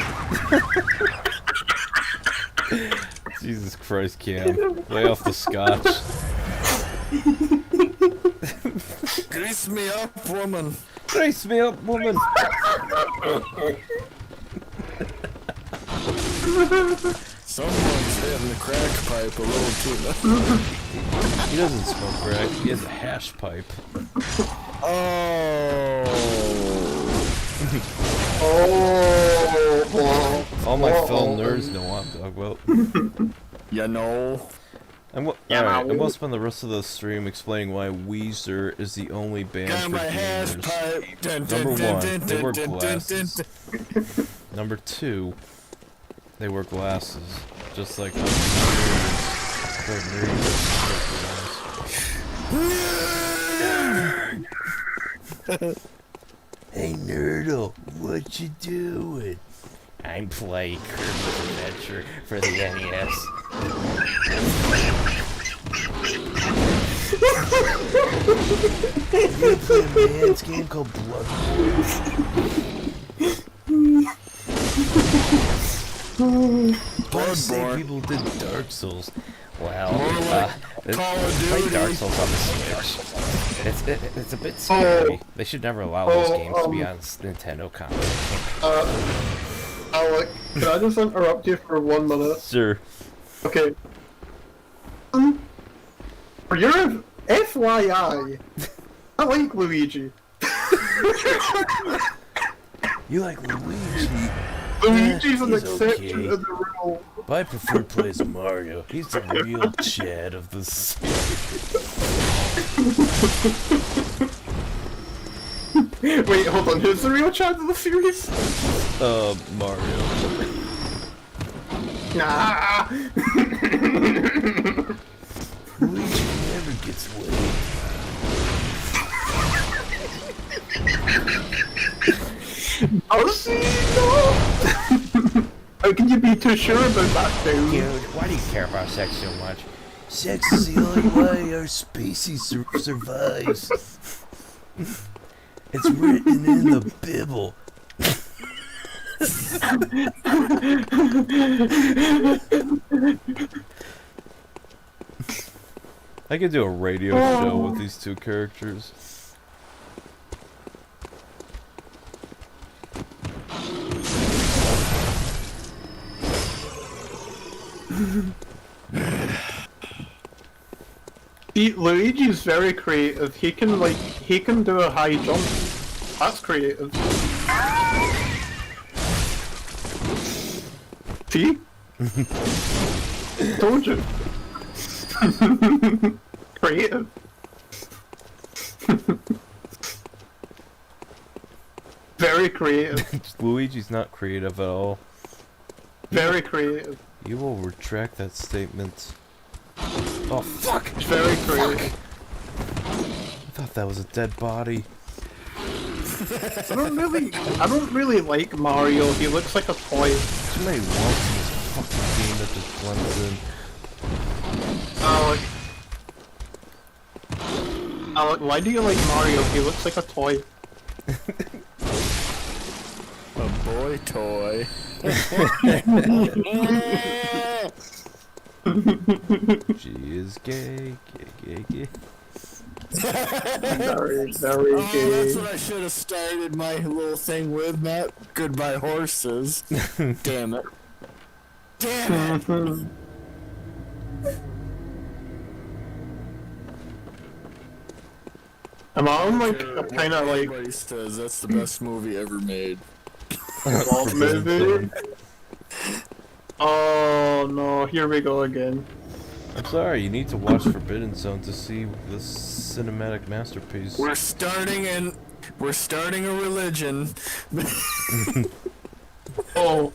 B: Jesus Christ, Cam. Lay off the scotch.
C: Grease me up, woman.
B: Brace me up, woman!
C: Someone's hitting the crack pipe a little too loud.
B: He doesn't smoke crack, he has a hash pipe.
C: Oh.
A: Oh,
B: All my film nerds know what I'm talking about.
C: You know.
B: Alright, I'm gonna spend the rest of the stream explaining why Weezer is the only band
C: Got
B: for
C: my hash
B: gamers.
C: pipe. Dun, dun,
B: Number
C: dun,
B: one,
C: dun,
B: they wear
C: dun, dun,
B: glasses.
C: dun, dun.
B: Number two, they wear glasses. Just like us nerds. Hey Nerdle, what you doing? I'm playing Kirby's Adventure for the NES. You play a man's game called Bloodborne. Say
C: Bloodborne.
B: people did Dark Souls. Well,
C: More like Call of
B: play
C: Duty.
B: Dark Souls on the Switch. It's a bit scary. They should never allow those games to be on Nintendo consoles.
A: Alec, can I just interrupt you for 1 minute?
B: Sure.
A: Okay. For your FYI, I like Luigi.
B: You like Luigi?
A: Luigi's an
B: he's
A: exception
B: okay.
A: to the rule.
B: But I prefer to play as Mario. He's the real Chad of the
A: Wait, hold on. Who's the real child of the series?
B: Mario.
A: Nah.
B: Luigi never gets laid.
A: Does he? No. How can you be too sure about that, dude?
B: Dude, why do you care about sex so much? Sex is the only way our species survives. It's written in the Bible. I could do a radio show with these two characters.
A: Luigi's very creative. He can do a high jump. That's creative. See? Told you. Creative. Very creative.
B: Luigi's not creative at all.
A: Very creative.
B: You will retract that statement. Oh fuck!
A: It's very creative.
B: I thought that was a dead body.
A: I don't really like Mario. He looks like a toy.
B: Too many wonks in this fucking game that just blends in.
A: Alec, why do you like Mario? He looks like a toy.
C: A boy toy.
B: She is gay, gay, gay.
A: Very, very
C: Oh,
A: gay.
C: that's what I should have started my little thing with, Matt. Goodbye horses. Damn it. Damn it.
A: I'm on like a kind of like
C: Everybody says that's the best movie ever made.
A: love movie. Oh no, here we go again.
B: I'm sorry, you need to watch Forbidden Zone to see this cinematic masterpiece.
C: We're starting a religion.
A: Oh,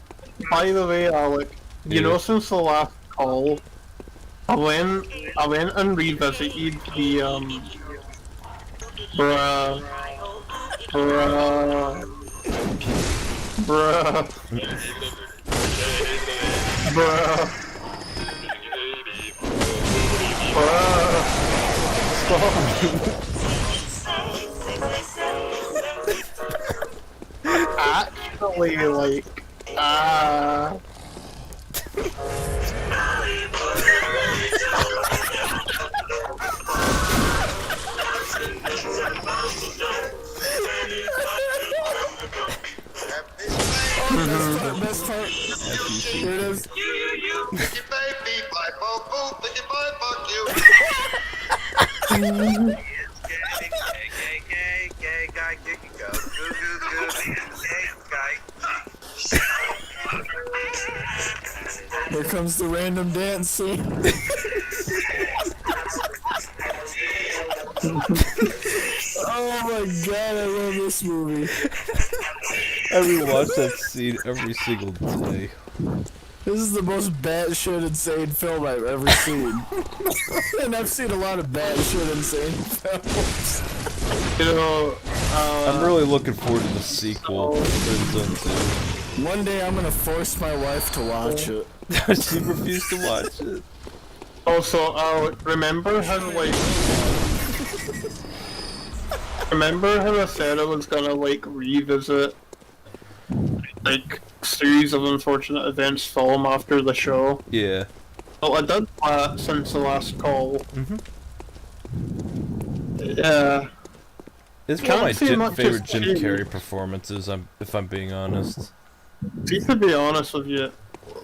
A: by the way, Alec, you know, since the last call, I went and revisited the bruh, bruh, bruh, bruh, bruh, stop. Actually, like,
C: Best part. Here it is. Here comes the random dance scene. Oh my god, I love this movie.
B: I rewatch that scene every single day.
C: This is the most batshit insane film I've ever seen. And I've seen a lot of batshit insane films.
A: you know,
B: I'm really looking forward to the sequel, Forbidden Zone
C: One day I'm gonna force my wife to watch it.
B: 2. She refused to watch it.
A: also, remember how like, remember how I said I was gonna like revisit like series of unfortunate events film after the show?
B: Yeah.
A: Well, I did that since the last call.
B: Mhm.
A: Yeah.
B: It's one
A: Can't
B: of my
A: say much
B: favorite
A: has
B: Jim
A: changed.
B: Carrey performances, if I'm being honest.
A: See, to be honest with you,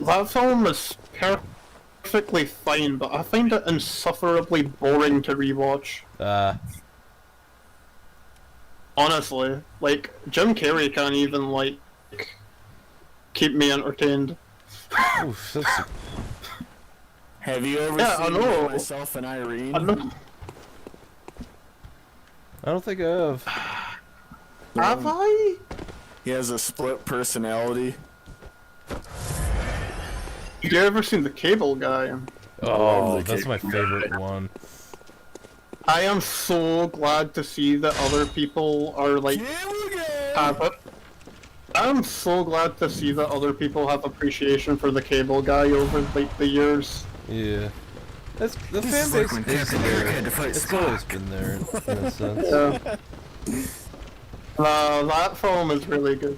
A: that film is perfectly fine, but I find it insufferably boring to rewatch. Honestly, like, Jim Carrey can't even, like, keep me entertained.
B: Oof, that's...
C: Have you ever
A: Yeah, I
C: seen
A: know.
C: Myself and Irene?
A: I know.
B: I don't think I have.
A: Have I?
C: He has a split personality.
A: Have you ever seen The Cable Guy?
B: Oh, that's my favorite one.
A: I am so glad to see that other people are, like, have it. I'm so glad to see that other people have appreciation for The Cable Guy over, like, the years.
B: Yeah. That's, the fan base is there. It's always been there, in a sense.
A: Yeah. That film is really good.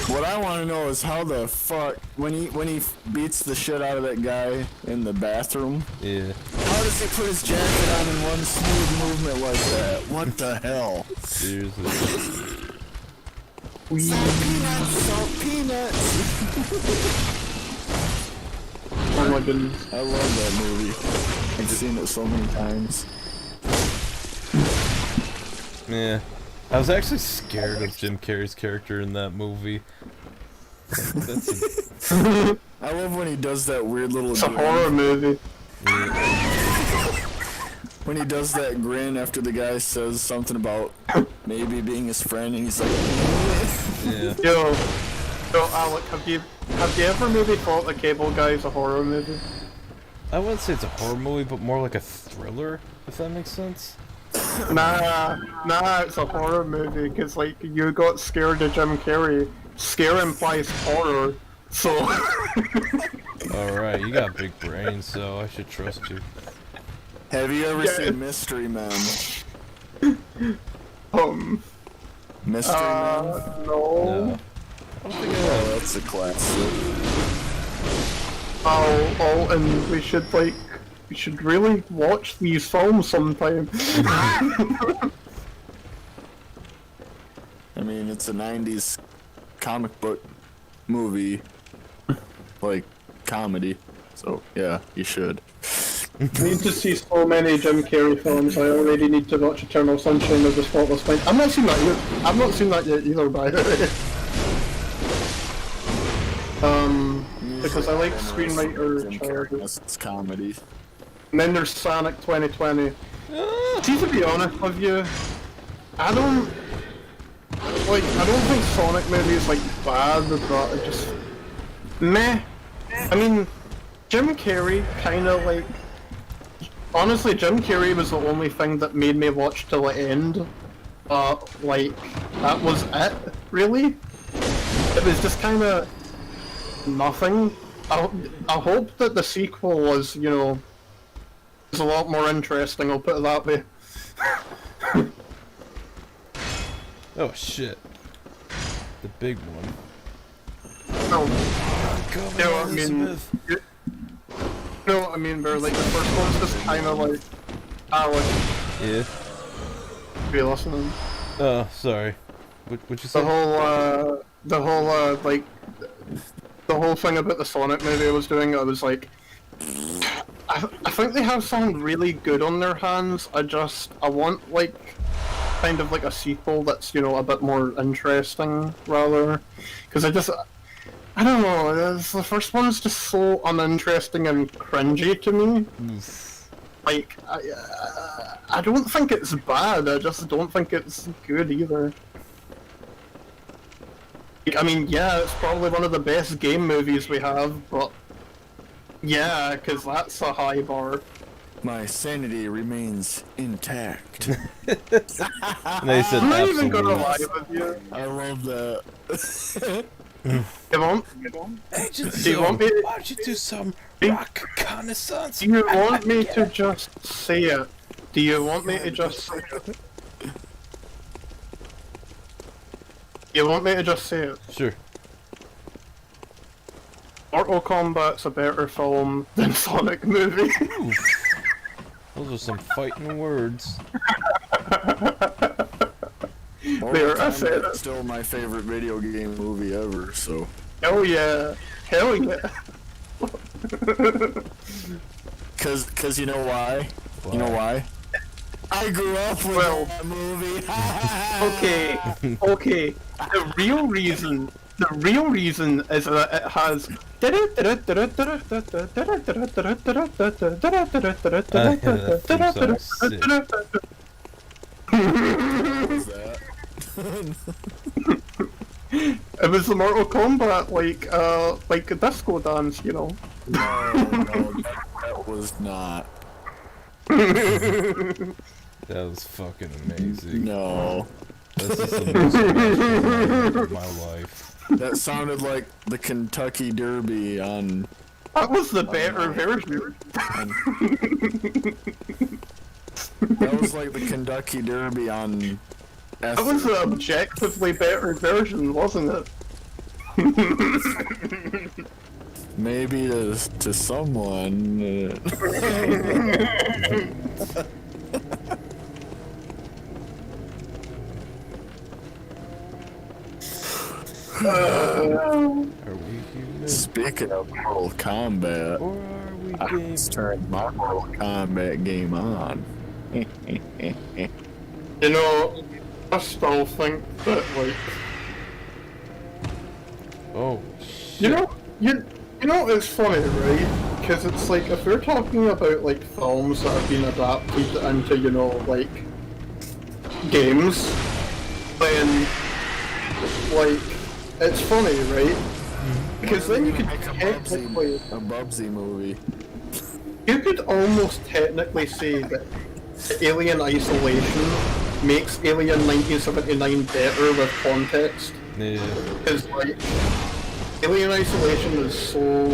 C: What I want to know is how the fuck when he beats the shit out of that guy in the bathroom.
B: Yeah.
C: How does he put his jacket on in one smooth movement like that? What the hell?
B: Seriously.
C: Salt peanuts.
A: Oh my goodness.
C: I love that movie. I've seen it so many times.
B: Yeah. I was actually scared of Jim Carrey's character in that movie. That's
C: I love when he does that weird little
A: It's a
C: grin.
A: horror movie.
C: When he does that grin after the guy says something about maybe being his friend, and he's like,
B: yeah.
A: Yo, Alec, have you ever maybe thought The Cable Guy is a horror movie?
B: I wouldn't say it's a horror movie, but more like a thriller, if that makes sense.
A: Nah, it's a horror movie, cause like, you got scared of Jim Carrey. Scare implies horror, so...
B: Alright, you got a big brain, so I should trust you.
C: Have you ever
A: Yeah.
C: seen Mystery Men? Mystery Men?
A: No.
C: Oh, that's a classic.
A: Oh, and we should really watch these films sometime.
C: I mean, it's a 90s comic book movie, like, comedy. So, yeah, you should.
A: I need to see so many Jim Carrey films. I already need to watch Eternal Sunshine of the Spotless Mind. I've not seen that yet. I've not seen that yet either, by the way. Because I like screenwriter Charles.
C: It's comedy.
A: And then there's Sonic 2020. See, to be honest with you, I don't think Sonic movie is like bad, but it just meh. I mean, Jim Carrey kinda like, honestly, Jim Carrey was the only thing that made me watch till the end. Like, that was it, really. It was just kinda nothing. I hope that the sequel was, you know, is a lot more interesting, I'll put it that way.
B: Oh shit. The big one.
A: No,
B: Come
A: no,
B: on,
A: I mean,
B: Elizabeth.
A: no, I mean, where like the first one's just kind of like,
B: Yeah.
A: be listening.
B: Oh, sorry. What'd you say?
A: The whole like, the whole thing about the Sonic movie I was doing, I was like, I think they have something really good on their hands. I want like, kind of like a sequel that's, you know, a bit more interesting, rather. Because I don't know, the first one's just so uninteresting and cringy to me. Like, I don't think it's bad, I just don't think it's good either. Like, I mean, yeah, it's probably one of the best game movies we have, but yeah, because that's a high bar.
C: My sanity remains intact.
B: And they said
A: I'm not even gonna lie
B: absolutely.
A: with you.
C: I love that.
B: Agent
A: Do you want me to-
B: why don't you do some rock reconnaissance?
A: Do you want me to just say it? Do you want me to just say it? You want me to just say it?
B: Sure.
A: Mortal Kombat's a better film than Sonic movie.
B: Those are some fighting words.
A: There, I said it.
C: Still my favorite video game movie ever, so.
A: Hell yeah. Hell yeah.
C: Cause you know why? You know why? I grew up with that movie.
A: Okay. The real reason is that it has. It was the Mortal Kombat, like a disco dance, you know.
C: No, that was not.
B: That was fucking amazing.
C: No.
B: This is the most amazing moment of my life.
C: That sounded like the Kentucky Derby on.
A: That was the better version.
C: That was like the Kentucky Derby on.
A: That was the objectively better version, wasn't it?
C: Maybe to someone.
B: Are we human?
C: Speaking of Mortal Kombat,
B: Or are we
C: I
B: game?
C: just turned my Mortal Kombat game on.
A: You know, I still think that, like,
B: Oh, shit.
A: you know, it's funny, right? Because it's like, if we're talking about, like, films that have been adapted into, you know, like, games, then, like, it's funny, right? Because then you could technically,
C: A Bubsy movie.
A: you could almost technically say that Alien Isolation makes Alien 1979 better with context.
B: Yeah.
A: Because, like, Alien Isolation is so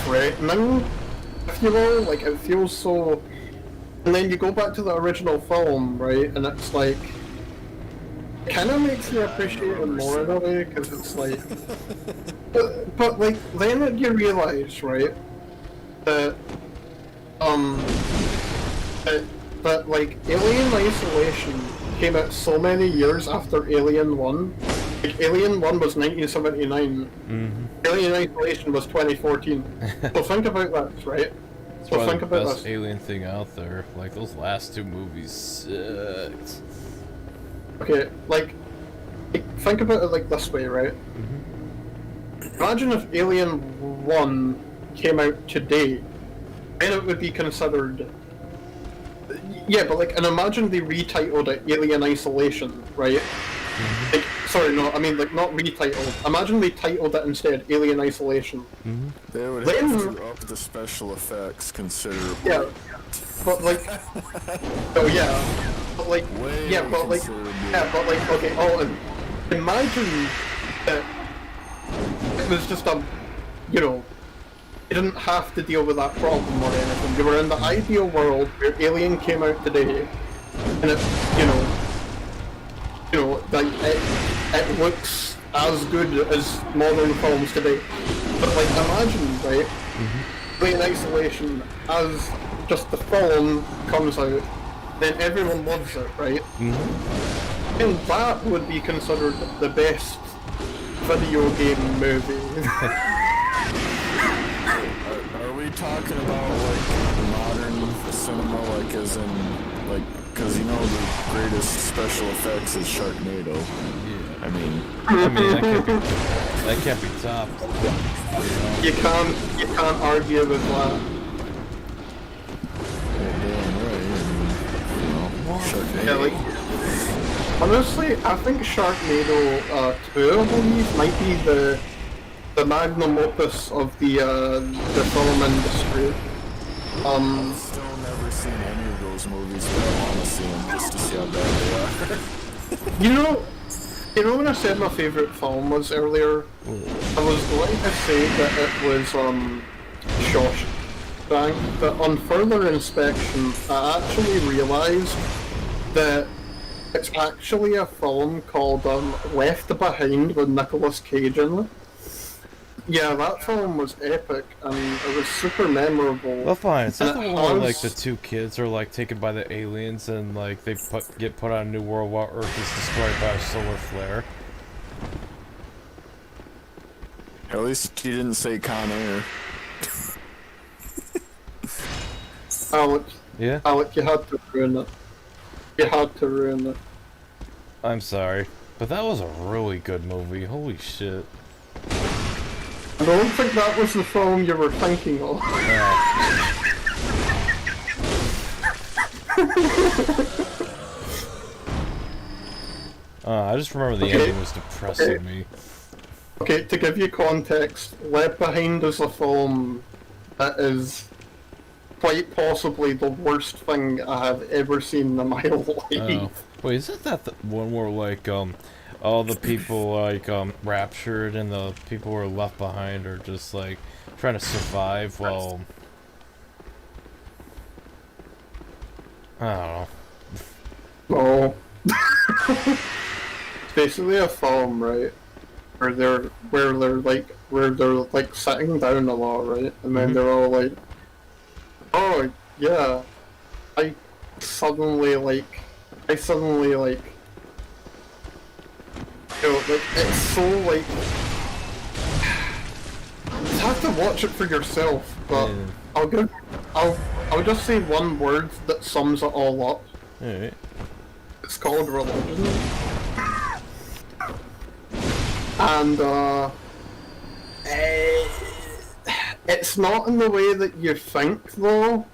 A: threatening if you will, like, it feels so... And then you go back to the original film, right, and it's like... It kind of makes you appreciate it more in a way, because it's like... but, like, then you realise, right, that, that, like, Alien Isolation came out so many years after Alien 1. Like, Alien 1 was 1979. Alien Isolation was 2014. So think about that, right?
B: It's
A: So
B: probably
A: think
B: the
A: about
B: best
A: that.
B: Alien thing out there. Like, those last two movies sucked.
A: Okay, like, think about it like this way, right? Imagine if Alien 1 came out today, then it would be considered... Yeah, but like, and imagine they retitled it Alien Isolation, right? Like, sorry, no, I mean, like, not retitled. Imagine they titled it instead Alien Isolation.
C: They would
A: Then-
C: have to up the special effects considerably.
A: Yeah, but like... Oh yeah, but like...
C: Way
A: Yeah, but like...
C: considerably.
A: Yeah, but like, okay, oh, and imagine that it was just a... You know, you didn't have to deal with that problem or anything. You were in the ideal world where Alien came out today, and it, like, it looks as good as modern films today. But like, imagine, right, Alien Isolation as just the film comes out, then everyone loves it, right? And that would be considered the best video game movie.
C: Are we talking about like modern cinema, like as in like, because you know the greatest special effects is Sharknado.
B: Yeah.
C: I mean,
B: that can't be topped.
A: You can't argue with that.
C: damn right. I mean, Sharknado.
A: Yeah, like, honestly, I think Sharknado 2, I believe, might be the magnum opus of the film industry.
C: I've still never seen any of those movies, but I want to see them just to see how bad they are.
A: You know when I said my favourite film was earlier, I was going to say that it was Shawshank, but on further inspection, I actually realised that it's actually a film called Left Behind with Nicolas Cage in it. Yeah, that film was epic and it was super memorable.
B: Well, fine. It's not
A: And
B: the
A: it
B: one where, like,
A: has-
B: the two kids are, like, taken by the aliens and, like, they get put on a new world while Earth is destroyed by a solar flare.
C: At least you didn't say Con Air.
A: Alec,
B: Yeah?
A: Alec, you had to ruin it. You had to ruin it.
B: I'm sorry. But that was a really good movie. Holy shit.
A: I don't think that was the film you were thinking of.
B: I just remember the
A: Okay.
B: ending was depressing me.
A: Okay, to give you context, Left Behind is a film that is quite possibly the worst thing I have ever seen in my life.
B: Oh. Wait, isn't that the one where, like, all the people, like, raptured and the people who are left behind are just, like, trying to survive while... I don't know.
A: No. It's basically a film, right? Where they're like sitting down a lot, right? And then they're all like, "Oh yeah, I suddenly like, you know, like it's so like, you have to watch it for yourself." But
B: Yeah.
A: I'll just say one word that sums it all up.
B: Alright.
A: It's called religion. And, it's not in the way that you think, though.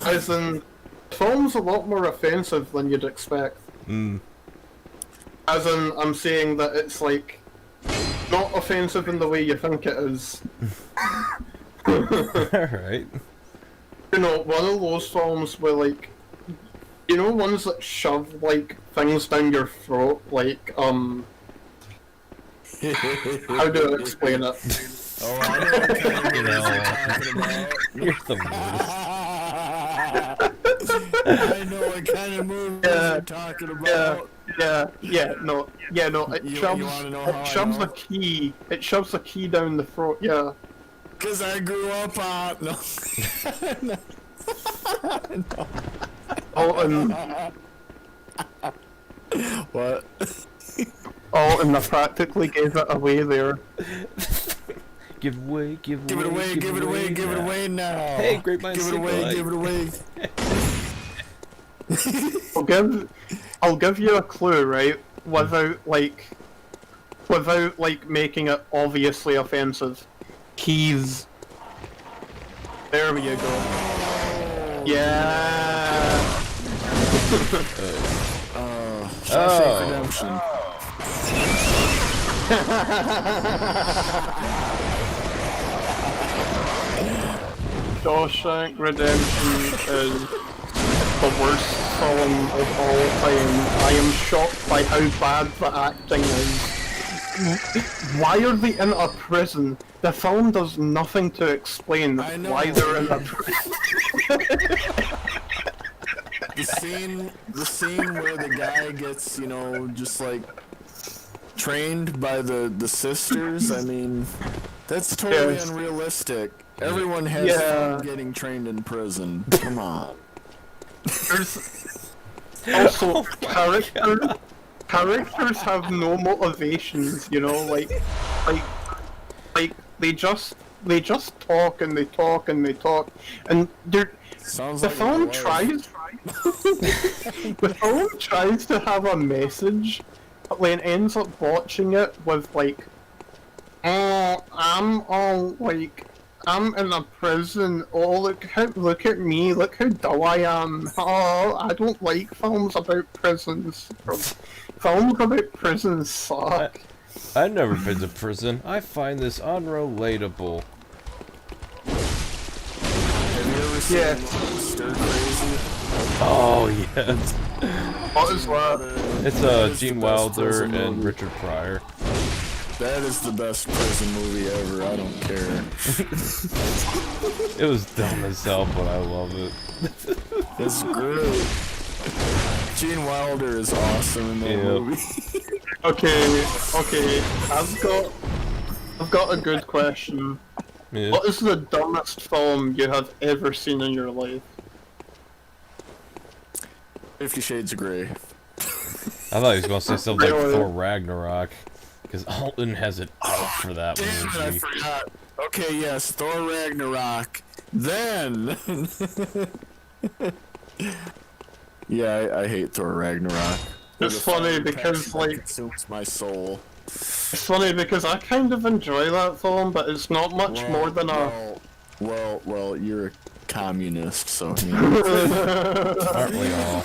A: As in, the film's a lot more offensive than you'd expect. As in, I'm saying that it's, like, not offensive in the way you think it is.
B: Alright.
A: You know, one of those films where, like, you know, ones that shove, like, things down your throat, like, how do I explain it?
C: Oh, I know what kind of movies you're talking about.
B: You're the worst.
C: I know what kind of movies you're talking about.
A: No, it
C: You
A: shoves,
C: wanna know how I
A: shoves
C: know?
A: a key, it shoves a key down the throat, yeah.
C: Cause I grew up on no.
A: Alton,
C: What?
A: Alton, I practically gave it away there.
B: Give it away, give
C: Give it away, give it away, give it away now.
B: Hey, great minds
C: Give it
B: think
C: away,
B: alike.
C: give it away.
A: I'll give you a clue, right? Without making it obviously offensive. Keys. There we go. Yeah.
C: Shawshank Redemption.
A: Shawshank Redemption is the worst film of all time. I am shocked by how bad the acting is. Why are they in a prison? The film does nothing to explain
C: I know.
A: why they're in a prison.
C: The scene where the guy gets, you know, just like trained by the sisters. I mean, that's totally
A: Yes.
C: unrealistic. Everyone has
A: Yeah.
C: fun getting trained in prison. Come on.
A: There's also characters have no motivations, you know, like they just talk and they talk and they talk, and
C: Sounds
A: the
C: like
A: film
C: it was.
A: the film tries to have a message, but then ends up watching it with like, oh, I'm in a prison. Oh, look at me. Look how dull I am. Oh, I don't like films about prisons. Films about prisons suck.
B: I've never been to prison. I find this unrelatable.
C: Have you ever seen
A: Yeah.
C: Stir Crazy?
B: Oh, yes.
A: What is that?
B: It's
C: That is
B: Gene
C: the best
B: Wilder
C: prison
B: and
C: movie.
B: Richard Pryor.
C: That is the best prison movie ever. I don't care.
B: It was dumb as hell, but I love it.
C: It's great. Gene Wilder is awesome in that
B: Yeah.
C: movie.
A: Okay. I've got a good question.
B: Yeah.
A: What is the dumbest film you have ever seen in your life?
C: 50 Shades of Grey.
B: I thought he was gonna say something like
A: Really?
B: Thor Ragnarok, because Alton has it out for that
C: Damn it, I
B: movie.
C: forgot. Okay, yes, Thor Ragnarok. Then. Yeah, I hate Thor Ragnarok.
A: It's
C: The
A: funny
C: fire
A: because,
C: passion
A: like-
C: consumes my soul.
A: It's funny because I kind of enjoy that film, but it's not much more than a.
C: Well, you're a communist, so you know.
B: Aren't we all?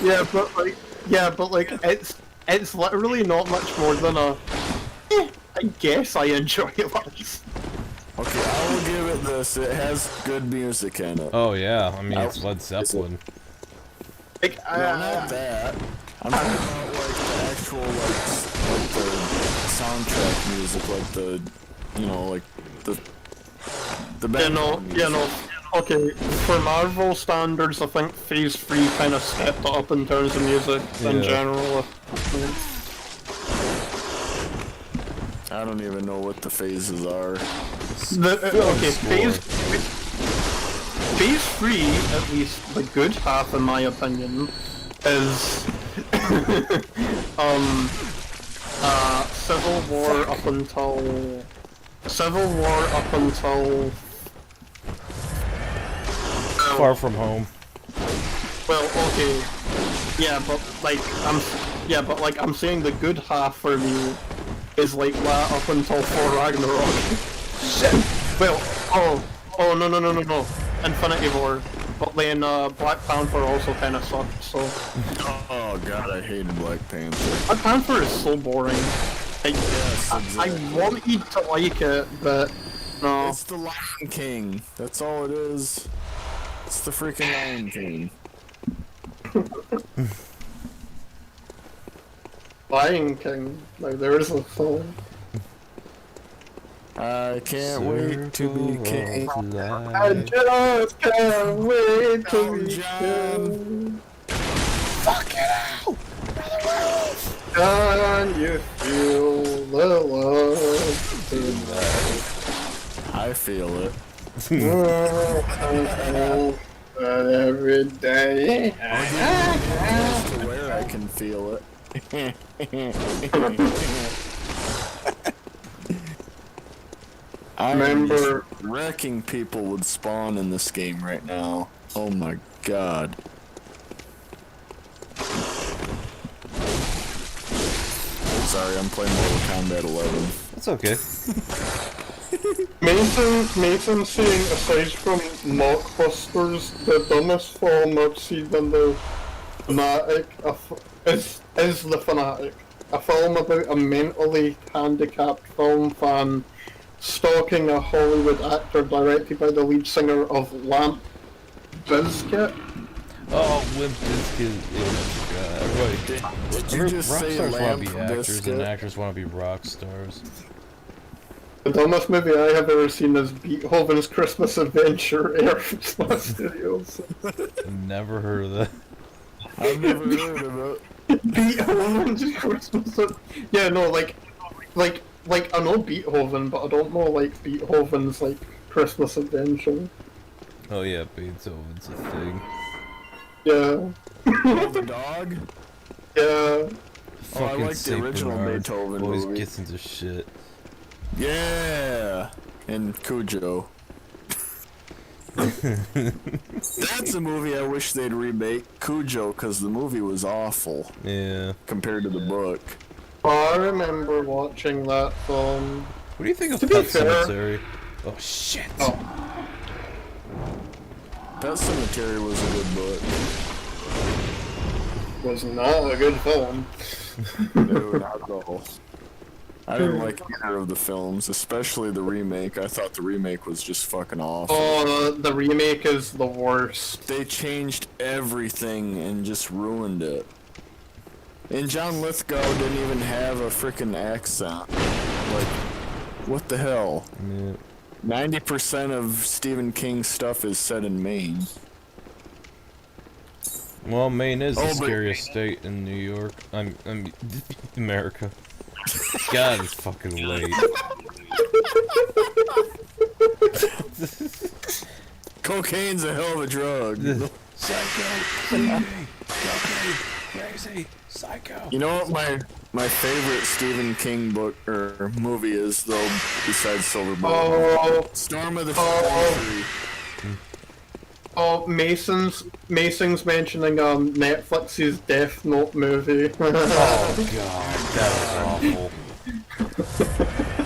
A: Yeah, but like it's literally not much more than a. I guess I enjoy it.
C: Okay, I will give it this. It has good music in it.
B: Oh yeah, I mean it's Led Zeppelin.
A: Like,
C: No, not that. I'm talking about like the actual like the soundtrack music, like the, you know, like the background music.
A: Okay, for Marvel standards, I think Phase 3 kind of stepped it up in terms of music in
B: Yeah.
A: general.
C: I don't even know what the phases are.
A: Okay,
B: score.
A: Phase 3, at least the good half in my opinion, is Civil War up until
B: Far From Home.
A: well, okay, but I'm saying the good half for me is like that up until Thor Ragnarok. Well, no, Infinity War, but then Black Panther also kind of sucked. So
C: Oh god, I hated Black Panther.
A: Black Panther is so boring. Like,
C: Yes,
A: I
C: exactly.
A: wanted to like it, but no.
C: It's the Lion King. That's all it is. It's the freaking Lion King.
A: Lion King, like there is a film.
C: I I can't wait to be king.
A: I just can't wait to
C: Oh,
A: be
C: John.
A: king.
C: Fuck it out!
A: Can you feel the love tonight?
C: I feel it.
A: But every day.
C: As to where I can feel it. I
A: Remember-
C: wrecking people would spawn in this game right now. Oh my god. Sorry, I'm playing Mortal Kombat 11.
B: It's okay.
A: Mason saying, aside from mockbusters, the dumbest film I've seen in the Fanatic is The Fanatic. A film about a mentally handicapped film fan stalking a Hollywood actor directed by the lead singer of Lamp Bizkit.
B: Oh, Limp Bizkit. Everybody.
C: Did you just
B: Rock
C: say
B: stars want
C: Lamp
B: to be actors, and
C: Biscuit?
B: actors want to be rock stars.
A: The dumbest movie I have ever seen is Beethoven's Christmas Adventure, Air Studios.
B: Never heard of that.
C: I've never heard of it.
A: Beethoven's Christmas Yeah, no, like, I know Beethoven, but I don't know, like, Beethoven's, like, Christmas Adventure.
B: Oh yeah, Beethoven's a thing.
A: Yeah.
C: Oh, the dog?
A: Yeah.
C: Oh, I
B: Fucking
C: like the
B: Saint
C: original
B: Bernard
C: Beethoven
B: always
C: movie.
B: gets into shit.
C: Yeah, and Cujo. That's a movie I wish they'd remake, Cujo, because the movie was awful
B: Yeah.
C: compared to the book.
A: Oh, I remember watching that film.
B: What do you think of
A: To be
B: Pet
A: fair-
B: Cemetery? Oh shit.
A: Oh.
C: Pet Cemetery was a good book.
A: Was not a good film.
C: No, not at all. I didn't like either of the films, especially the remake. I thought the remake was just fucking awful.
A: Oh, the remake is the worst.
C: They changed everything and just ruined it. And John Lithgow didn't even have a freaking accent. Like, what the hell?
B: Yeah.
C: 90% of Stephen King's stuff is set in Maine.
B: Well, Maine is the
C: Oh, but-
B: scariest state in New York. I'm America. God, it's fucking late.
C: Cocaine's a hell of a drug.
B: Psycho, crazy, psycho.
C: You know what my favorite Stephen King book or movie is though, besides Silver Bullet?
A: Oh,
C: Storm of the
A: Oh.
C: Century.
A: oh, Mason's mentioning Netflix's Death Note movie.
B: Oh god, that was awful.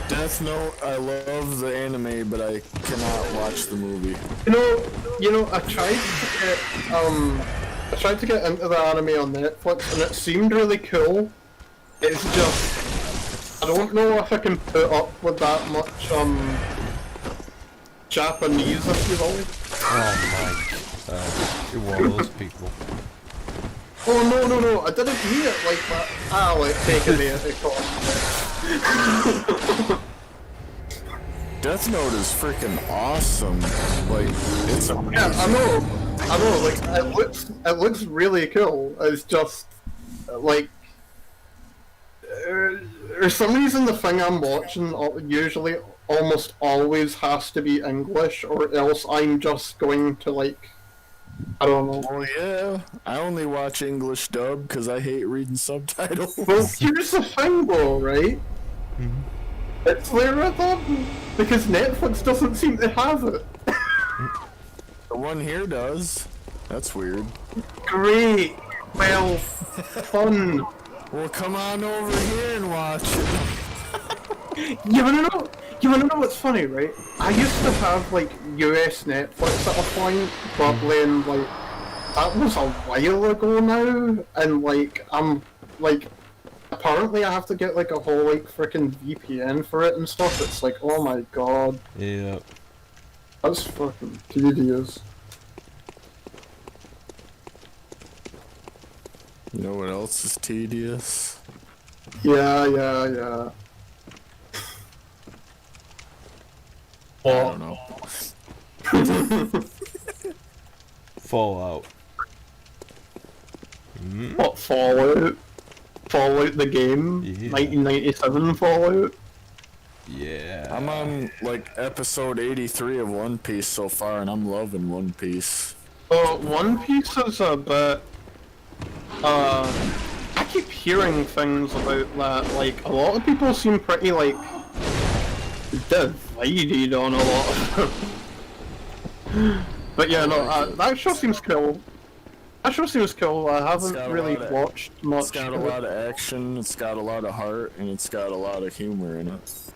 C: Death Note, I love the anime, but I cannot watch the movie.
A: You know, I tried to get into the anime on Netflix, and it seemed really cool. It's just, I don't know if I can put up with that much Japanese, if you will.
B: Oh my god. You're one of those people.
A: Oh no, I didn't mean it like that. Ah, like taking me into context.
C: Death Note is freaking awesome. Like, it's a
A: Yeah, I know, like, it looks really cool. It's just, like, for some reason the thing I'm watching usually almost always has to be English, or else I'm just going to, like, I don't know.
C: Oh yeah, I only watch English dub because I hate reading subtitles.
A: Well, here's the thing though, right? It's there at them, because Netflix doesn't seem to have it.
C: The one here does. That's weird.
A: Great! Well, fun.
C: Well, come on over here and watch it.
A: You wanna know what's funny, right? I used to have, like, US Netflix at a point, but then, like, that was a while ago now, and, like, I'm, like, apparently I have to get, like, a whole, like, frickin' VPN for it and stuff. It's like, oh my god,
B: Yeah.
A: that's fucking tedious.
C: You know what else is tedious?
A: Yeah.
C: I don't know.
B: Fallout.
A: What, Fallout? Fallout the game?
B: Yeah.
A: 1997 Fallout?
B: Yeah.
C: I'm on like episode 83 of One Piece so far, and I'm loving One Piece.
A: One Piece is a bit... I keep hearing things about that, like, a lot of people seem pretty, like, divided on a lot of But yeah, no, that show seems cool. That show seems cool. I haven't really watched much.
C: It's got a lot of action, it's got a lot of heart, and it's got a lot of humor in it.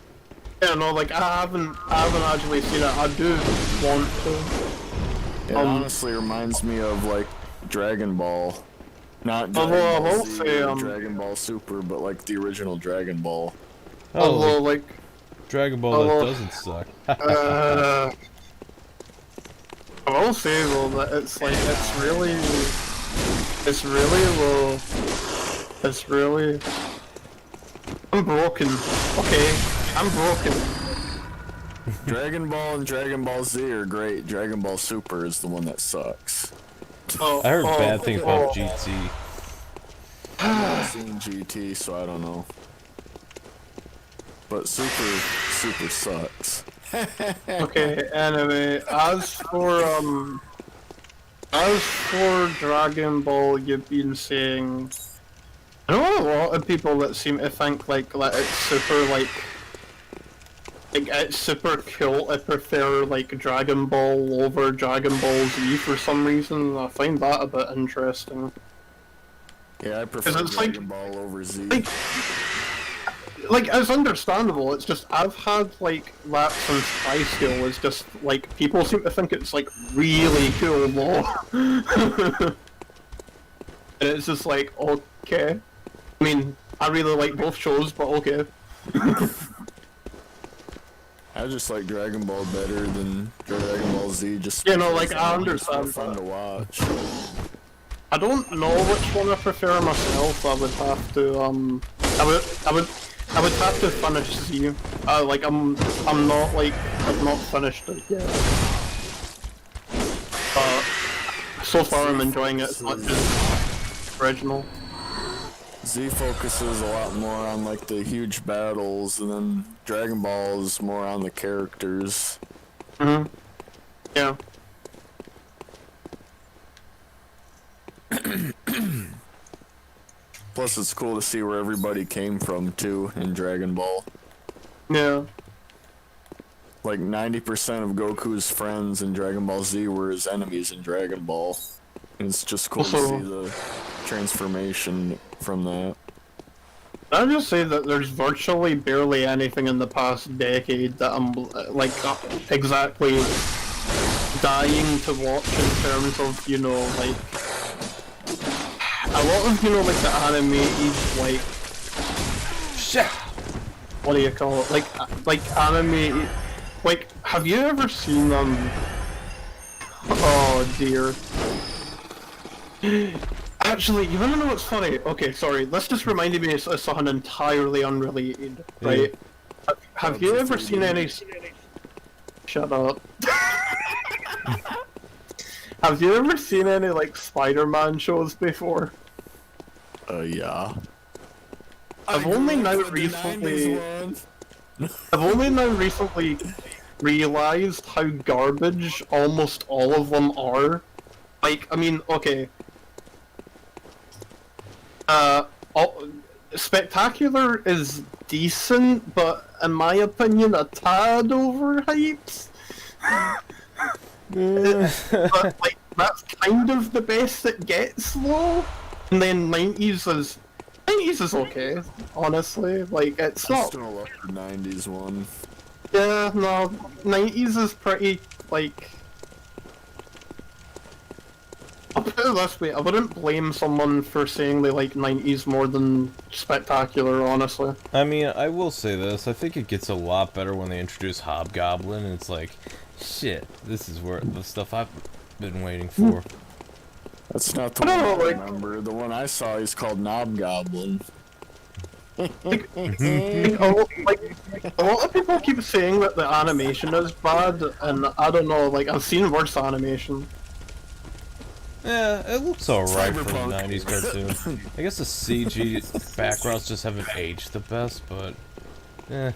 A: Yeah, no, like, I haven't actually seen it. I do want to.
C: It honestly reminds me of, like, Dragon Ball. Not Dragon
A: Although I
C: Ball
A: will
C: Z
A: say,
C: or Dragon Ball Super, but like the original Dragon Ball.
A: Although, like...
B: Dragon Ball that doesn't suck.
A: I will say though that it's like it's really low. It's really. I'm broken. Okay, I'm broken.
C: Dragon Ball and Dragon Ball Z are great. Dragon Ball Super is the one that sucks.
A: Oh,
B: I heard bad things about GT.
C: I've never seen GT, so I don't know. But Super sucks.
A: Okay, anyway, as for Dragon Ball, you've been saying, I know a lot of people that seem to think like that it's super it's super cool to prefer like Dragon Ball over Dragon Ball Z for some reason. I find that a bit interesting.
C: Yeah, I prefer
A: it's
C: Dragon Ball over Z.
A: Like, it's understandable, it's just, I've had, like, that since high school, it's just, like, people seem to think it's, like, really cool lore. And it's just like, okay. I mean, I really like both shows, but okay.
C: I just like Dragon Ball better than Dragon Ball Z, just
A: you know, like, I understand
C: it's fun to watch.
A: I don't know which one I prefer myself, I would have to, I would have to finish Z. Like, I'm not, like, I've not finished it yet. So far I'm enjoying it as much as original.
C: Z focuses a lot more on, like, the huge battles, and then Dragon Ball is more on the characters.
A: Mm-hmm. Yeah.
C: Plus, it's cool to see where everybody came from, too, in Dragon Ball.
A: Yeah.
C: Like, 90% of Goku's friends in Dragon Ball Z were his enemies in Dragon Ball. And it's just cool to see the transformation from that.
A: I'll just say that there's virtually barely anything in the past decade that I'm, like, exactly dying to watch in terms of, you know, like... A lot of, you know, like, the animated, like... Shit! What do you call it? Like animated... Like, have you ever seen, Oh, dear. Actually, you wanna know what's funny? Okay, sorry, let's just remind me of something entirely unrelated, right? Have you ever seen any... Shut up. Have you ever seen any, like, Spider-Man shows before?
C: Yeah.
A: I've only now recently realized how garbage almost all of them are. Like, I mean, okay. Spectacular is decent, but in my opinion, a tad overhyped. But, like, that's kind of the best it gets, though. And then 90s is okay, honestly. Like, it's
C: I
A: not...
C: still love the 90s one.
A: Yeah, no, 90s is pretty, like... I'll put it this way, I wouldn't blame someone for saying they like 90s more than Spectacular, honestly.
B: I mean, I will say this, I think it gets a lot better when they introduce Hobgoblin, and it's like, shit, this is where the stuff I've been waiting for.
C: That's not the one I remember. The one I saw is called Knobgoblin.
A: a lot of people keep saying that the animation is bad, and I don't know, like, I've seen worse animation.
B: Yeah, it looks alright for a
C: Cyberpunk.
B: 90s cartoon. I guess the CG backgrounds just haven't aged the best, but... eh.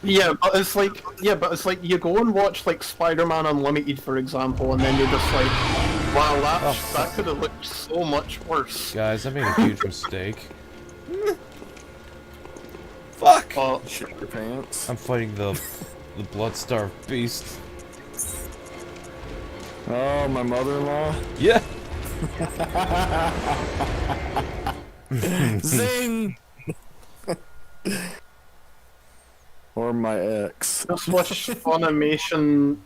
A: Yeah, but it's like, you go and watch, like, Spider-Man Unlimited, for example, and then you're just like, wow, that could have looked so much worse.
B: Guys, I made a huge mistake. Fuck!
C: Shit your pants.
B: I'm fighting the blood-starved beast.
C: Oh, my mother-in-law.
B: Yeah!
C: Zing! Or my ex.
A: Just wish Funimation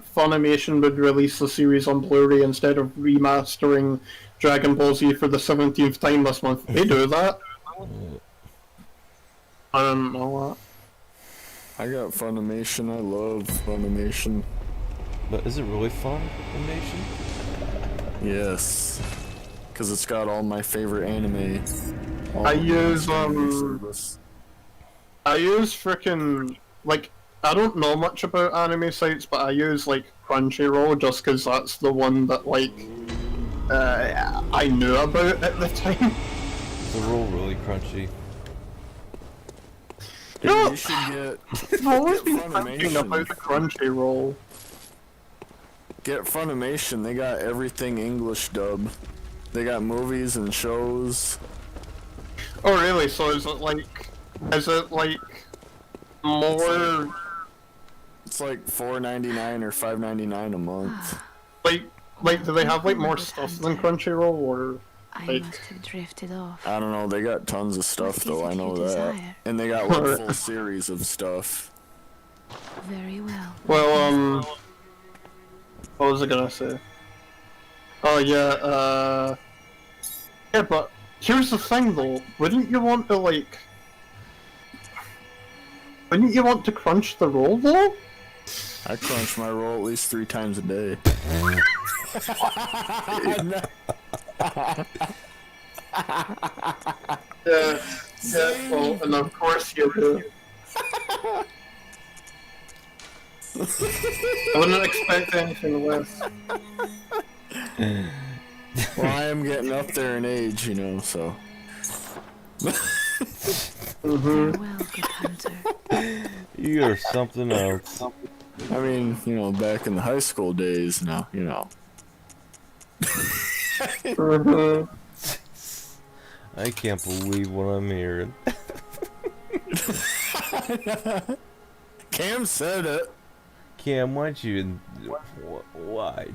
A: would release the series on Blu-ray instead of remastering Dragon Ball Z for the 17th time this month. They do that. I don't know that.
C: I got Funimation. I love Funimation.
B: But is it really fun, animation?
C: Yes. Because it's got all my favorite anime.
A: I use frickin', like, I don't know much about anime sites, but I use, like, Crunchyroll just because that's the one that, like, I knew about at the time.
B: The roll really crunchy.
C: Dude,
A: No,
C: you should get
A: I've always been
C: Funimation.
A: thinking about the Crunchyroll.
C: Get Funimation. They got everything English dub. They got movies and shows.
A: Oh, really? So is it, like, more,
C: It's like $4.99 or $5.99 a month.
A: like, do they have, like, more stuff than Crunchyroll, or...
D: I
A: Like-
D: must have drifted off.
C: I don't know. They got tons of stuff
D: What is
C: though.
D: it
C: I know
D: you
C: that.
D: desire?
C: And they got like a full series of stuff.
D: Very well.
A: Well, what was I gonna say? Oh, yeah, yeah, but here's the thing, though. Wouldn't you want to crunch the roll, though?
C: I crunch my roll at least 3 times a day.
A: Yeah, well, and of course you do. I wouldn't expect anything less.
C: Well, I am getting up there in age, you know, so.
A: Mm-hmm.
D: Farewell, good hunter.
B: You are something else.
C: I mean, you know, back in the high school days, now, you know.
A: Mm-hmm.
B: I can't believe what I'm hearing.
C: Cam said it.
B: Cam, why'd you... Why?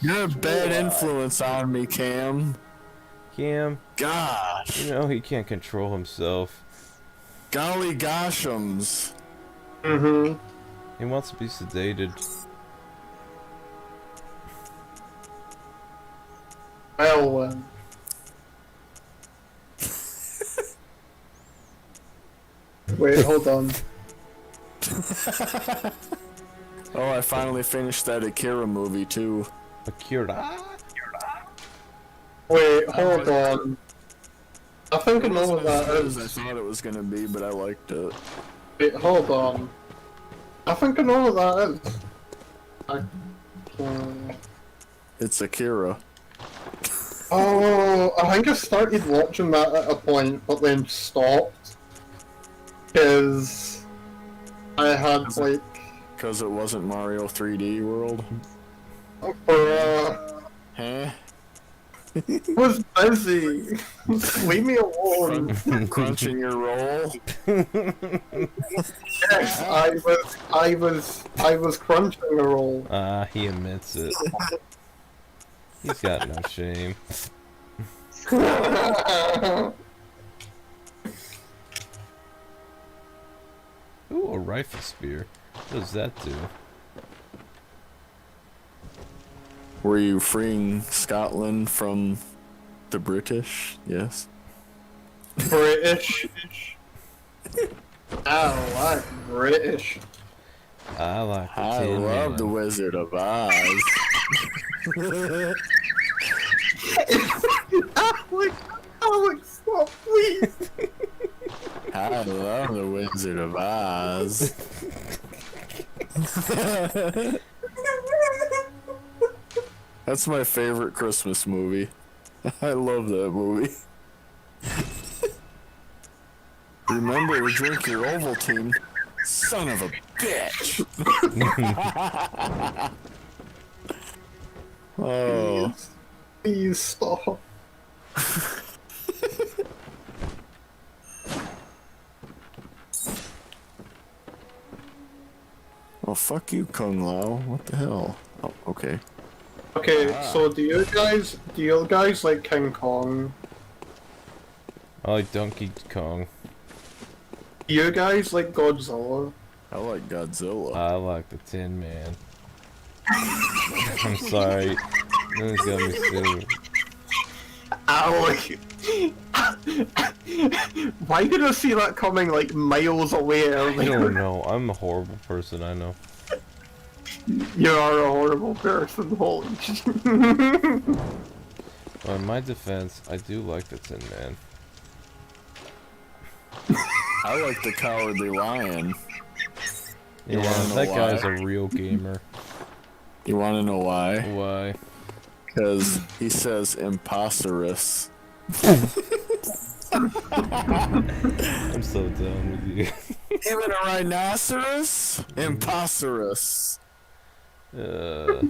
C: You're a bad
B: Why?
C: influence on me, Cam.
B: Cam,
C: Gosh.
B: you know he can't control himself.
C: Golly goshums.
A: Mm-hmm.
B: He wants to be sedated.
A: Well, wait, hold on.
C: Oh, I finally finished that Akira movie, too.
B: Akira?
A: Wait, hold on. I think I know what that
C: as I
A: is.
C: thought it was gonna be, but I liked it.
A: Wait, hold on. I think I know what that is.
C: It's Akira.
A: Oh, I think I started watching that at a point, but then stopped. Because I had, like,
C: Because it wasn't Mario 3D World. Huh?
A: was busy. Leave me alone.
C: Crunching your roll.
A: Yes, I was crunching a roll.
B: Ah, he admits it. He's got no shame. Ooh, a rifle spear. What does that do?
C: Were you freeing Scotland from the British? Yes.
A: British. I like British.
B: I like the
C: I
B: Tin
C: love
B: Man.
C: the Wizard of Oz.
A: Alex, stop, please.
C: I love the Wizard of Oz. That's my favorite Christmas movie. I love that movie. Remember to drink your Ovaltine, son of a bitch. Oh.
A: Please stop.
C: Well, fuck you, Kung Lao. What the hell? Oh, okay.
A: Okay, so do you guys like King Kong?
B: I like Donkey Kong.
A: Do you guys like Godzilla?
C: I like Godzilla.
B: I like the Tin Man. I'm sorry. This got me stupid.
A: Why did I see that coming like miles away
B: I
A: earlier?
B: don't know. I'm a horrible person, I know.
A: You are a horrible person, holy shit.
B: Well, in my defense, I do like the Tin Man.
C: I like the Cowardly Lion.
B: Yeah,
C: wanna know
B: that guy's
C: why?
B: a real gamer.
C: You want to know why?
B: Why?
C: Because he says imposterous.
B: I'm so done with you.
C: Even a rhinoceros? Imposterous.
A: Like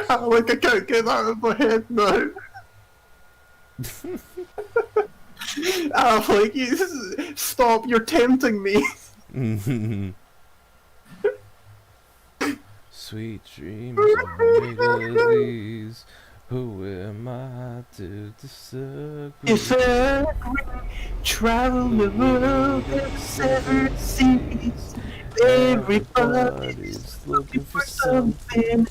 A: I can't get out of my head now. Like, stop, you're tempting me.
B: Sweet dreams are made of these. Who am I to disagree?
A: Disagree, travel the world in 7 seas. Everybody's looking for something.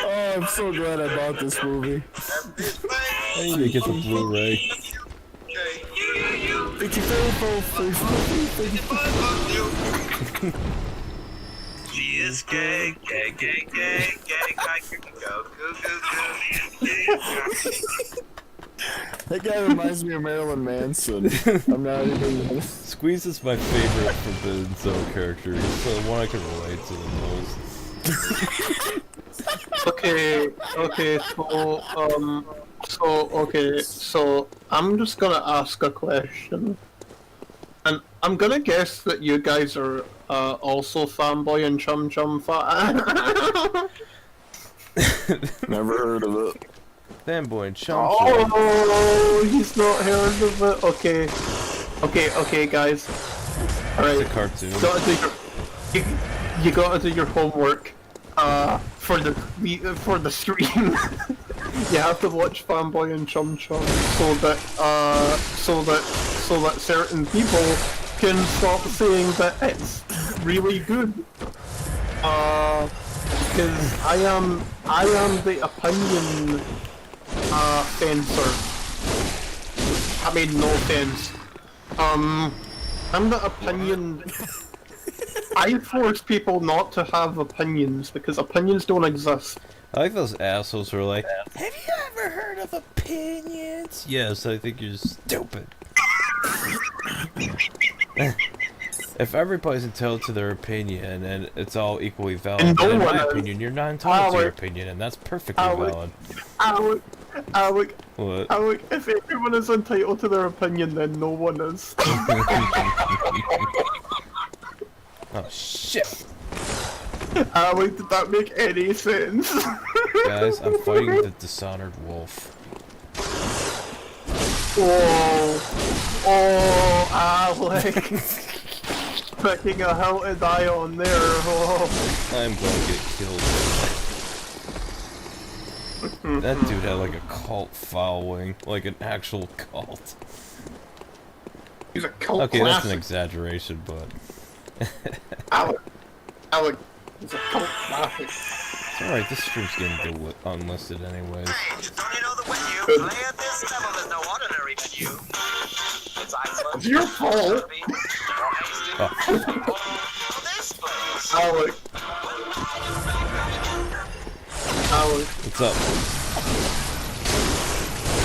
C: Oh, I'm so glad I bought this movie.
B: I need to get the Blu-ray.
C: Thank you very much.
E: She is gay, gay, gay, gay, gay, go, go, go,
C: That guy reminds me of Marilyn Manson. I'm not even.
B: Squeeze is my favorite Forbidden Zone character. He's the one I can relate to the most.
A: So I'm just gonna ask a question. And I'm gonna guess that you guys are also fanboy and chum chum fan.
C: Never heard of it.
B: Fanboy and Chum Chum.
A: Oh, he's not heard of it. Okay, guys. Alright.
B: It's a cartoon.
A: You gotta do your homework. For the stream. You have to watch Fanboy and Chum Chum so that certain people can stop saying that it's really good. Because I am the opinion fencer. I mean, no offense. I'm the opinion. I force people not to have opinions because opinions don't exist.
B: I like those assholes who are like, have you ever heard of opinions? Yes, I think you're stupid. If everybody's entitled to their opinion and it's all equally valid, then in my opinion, you're not entitled to your opinion, and that's perfectly valid.
A: Alec,
B: What?
A: if everyone is entitled to their opinion, then no one is.
B: Oh shit!
A: Alec, did that make any sense?
B: Guys, I'm fighting the Dishonored Wolf.
A: Oh, Alec. Picking a hilted eye on there. Oh.
B: I'm gonna get killed. That dude had like a cult following, like an actual cult.
A: He's a cult
B: Okay, that's an
A: classic.
B: exaggeration, but
A: Alec, he's a cult classic.
B: it's alright, this stream's getting unlisted anyways.
E: Hey, don't you know that when you play at this level, there's no ordinary menu? It's excellent.
A: It's your fault.
B: Oh.
E: This place.
A: Alec. Alec.
B: What's up?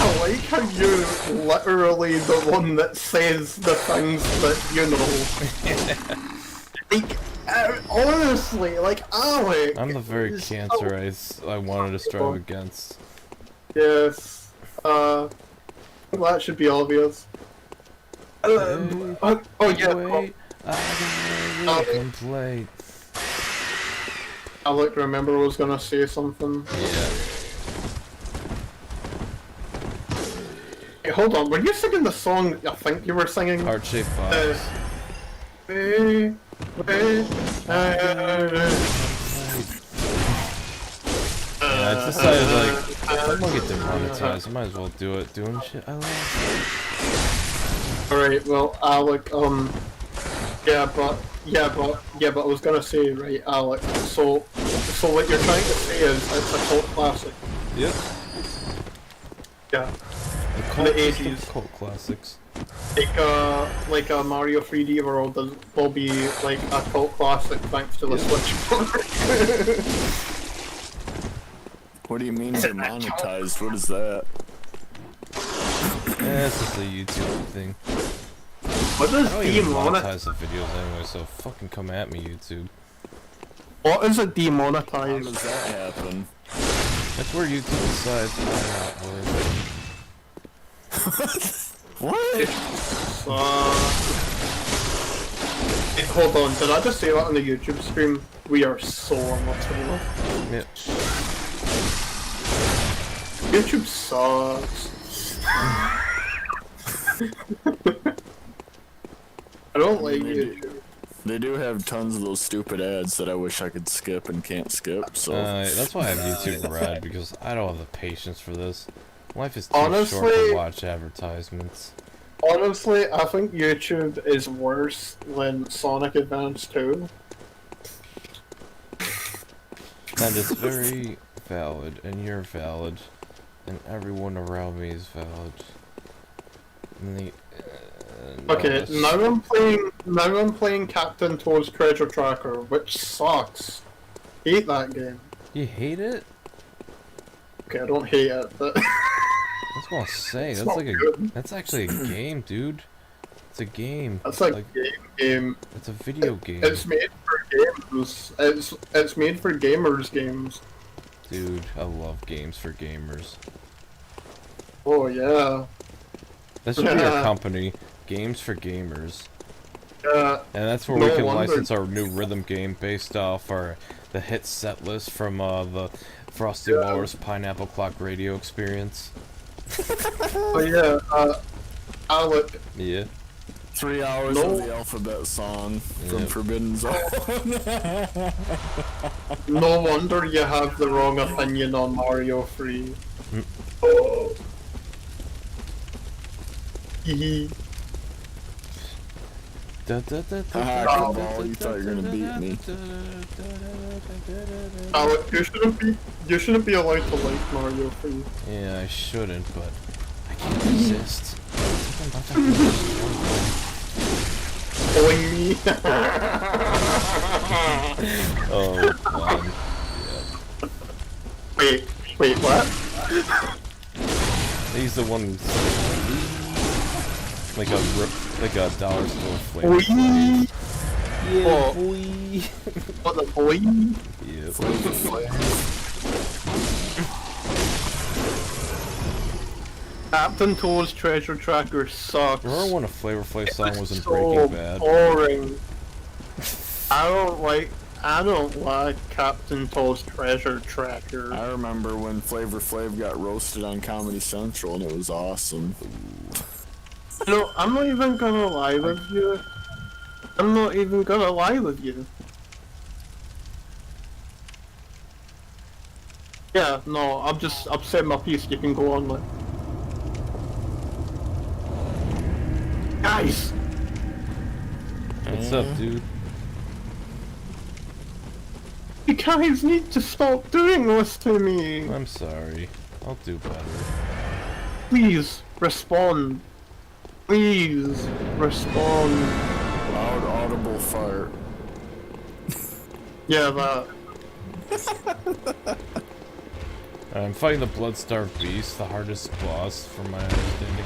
A: I like how you're literally the one that says the things that you know. Like, honestly, like, Alec.
B: I'm the very
A: is
B: cancer I wanted to strive
A: Oh.
B: against.
A: Yes. Well, that should be obvious. Oh yeah.
B: Wait, I got a complaint.
A: Alec, remember I was gonna say something.
B: Yeah.
A: Hey, hold on, were you singing the song I think you were singing?
B: Heart-shaped box.
A: Yeah,
B: I decided, like, if I'm gonna get demonetized, I might as well do it. Doing shit I love.
A: Alright, well, Alec, yeah, but I was gonna say, right, Alec, so what you're trying to say is it's a cult classic.
B: Yep.
A: Yeah.
B: The
A: In
B: cult,
A: the 80s.
B: cult classics.
A: Like a Mario 3D World will be like a cult classic thanks to the Switch port.
C: What do you mean demonetized? What is that?
B: Yeah, it's just a YouTube thing.
A: What
B: I
A: is
B: don't even
A: demonetized?
B: monetize the videos anyway, so fucking come at me, YouTube.
A: What is a
C: How
A: demonetized?
C: does that happen?
B: That's where YouTube decides I'm not worth
C: What?
A: Hey, hold on, did I just say that on the YouTube stream? We are so immature.
B: it. Yep.
A: YouTube sucks. I don't like YouTube.
C: They do have tons of those stupid ads that I wish I could skip and can't skip, so...
B: That's why I have YouTube Red, because I don't have the patience for this. Life is too short
A: Honestly-
B: to watch advertisements.
A: Honestly, I think YouTube is worse than Sonic Advance 2.
B: That is very valid, and you're valid, and everyone around me is valid. And the,
A: Okay, now I'm playing Captain Toad's Treasure Tracker, which sucks. Hate that game.
B: You hate it?
A: Okay, I don't hate it, but
B: That's what I'll say.
A: It's
B: That's
A: not
B: like
A: good.
B: that's actually a game, dude. It's a game.
A: that's like game.
B: It's a video game,
A: It's made for games. It's made for gamers games.
B: dude. I love games for gamers.
A: Oh yeah.
B: That should be our company, Games for Gamers.
A: Yeah.
B: And that's where
A: No
B: we can
A: wonder.
B: license our new rhythm game based off the hit set list from the Frosty Walrus Pineapple Clock Radio experience.
A: Oh yeah. Alec.
B: Yeah.
C: 3 hours
A: No.
C: of the alphabet song from
B: Yep.
C: Forbidden Zone.
A: No wonder you have the wrong opinion on Mario 3.
B: Mm.
A: Oh. Hee
C: Haha, Ball, you thought you were gonna beat me.
A: Alec, you shouldn't be allowed to like Mario 3.
B: Yeah, I shouldn't, but I can't resist. Something about that
A: Pulling me.
B: Oh, God.
A: Wait, what?
B: He's the one who's like a dollar store flavor.
A: Boy.
B: Yeah,
A: Oh.
B: boy.
A: What the boy?
B: Yeah.
A: Captain Toad's Treasure Tracker sucks.
B: Remember when a Flavor Flav song was in
A: It's
B: Breaking
A: so
B: Bad?
A: boring. I don't like Captain Toad's Treasure Tracker.
C: I remember when Flavor Flav got roasted on Comedy Central and it was awesome.
A: No, I'm not even gonna lie with you. I'm not even gonna lie with you. Yeah, no, I've said my piece, you can go on with. Guys!
B: What's up, dude?
A: You guys need to stop doing this to me!
B: I'm sorry. I'll do better.
A: Please, respond. Please, respond.
C: Loud audible fart.
A: Yeah, that.
B: I'm fighting the Blood-Starved Beast, the hardest boss from my understanding.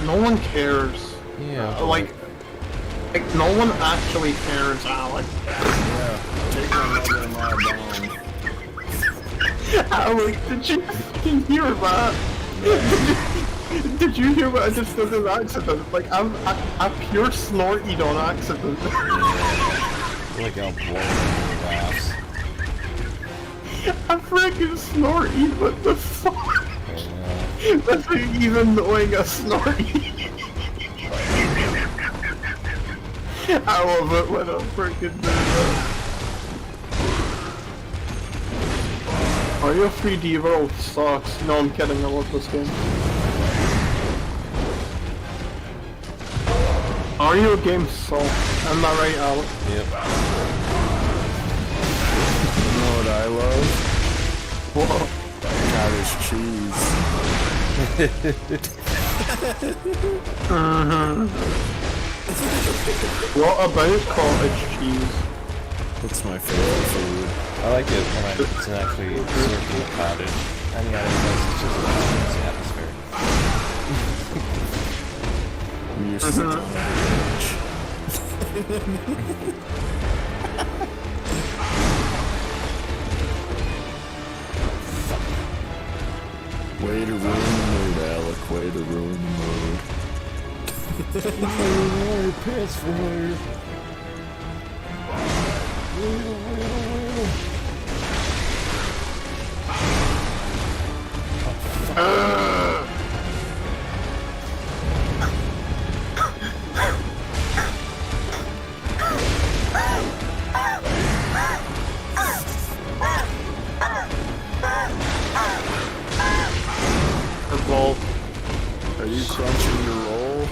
A: No one cares.
B: Yeah.
A: Like, no one actually cares, Alec.
C: Yeah, take my mother-in-law down.
A: Alec, did you fucking hear that? Did you hear what I just did on accident? Like, I pure snorted on accident.
B: Like I'll blow your laughs.
A: I freaking snorted, what the fuck? That's even knowing a snorty. I love it when I freaking do that. Mario 3D World sucks. No, I'm kidding, I love this game. Mario games suck. Am I right, Alex?
B: Yep.
C: You know what I love?
A: What?
C: Cottage cheese.
A: What about cottage cheese?
C: That's my favorite food.
B: I like it when it's actually served in a cottage. Any other place it's just the atmosphere.
C: I'm used to cottage. Way to ruin the mood, Alec. Way to ruin the mood.
B: Pants for her.
A: Well,
C: Are you crunching your roll?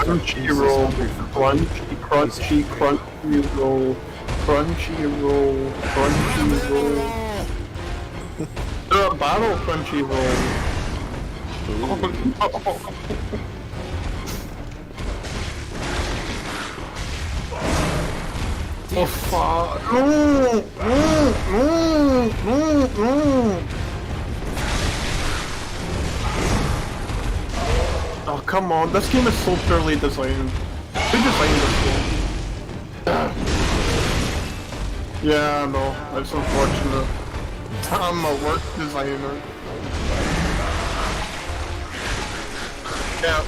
A: crunchy roll, crunchy roll, crunchy roll, crunchy roll. Battle crunchy roll. Oh fuck! No! No! Oh come on! This game is so poorly designed. Who designed this game? Yeah, I know. It's unfortunate. I'm a work designer. Yeah,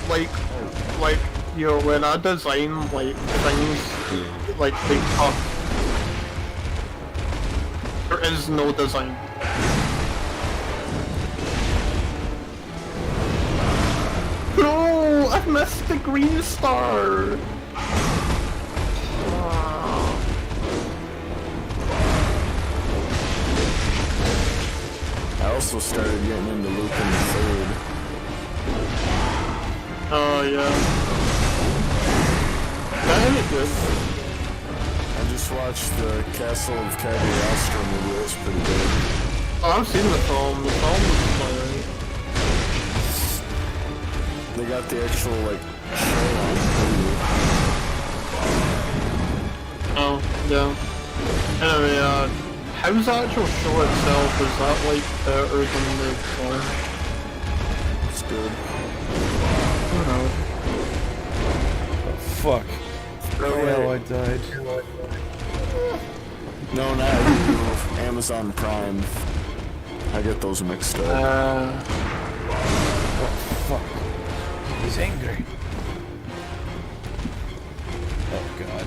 A: like, you know, when I design like things, like they talk, there is no design. No, I missed the green star.
C: I also started getting into Lupin the Third.
A: Oh yeah. That is good.
C: I just watched the Castle of Cagliostro movie. It was pretty good.
A: Oh, I've seen the film. The film was alright.
C: They got the actual like show on TV.
A: Oh, yeah. Anyway, how's the actual show itself? Is that like better than the film?
C: It's good.
B: Fuck. Oh hell, I died.
C: No, not you. Amazon Prime. I get those mixed up.
B: Fuck. He's angry. Oh god.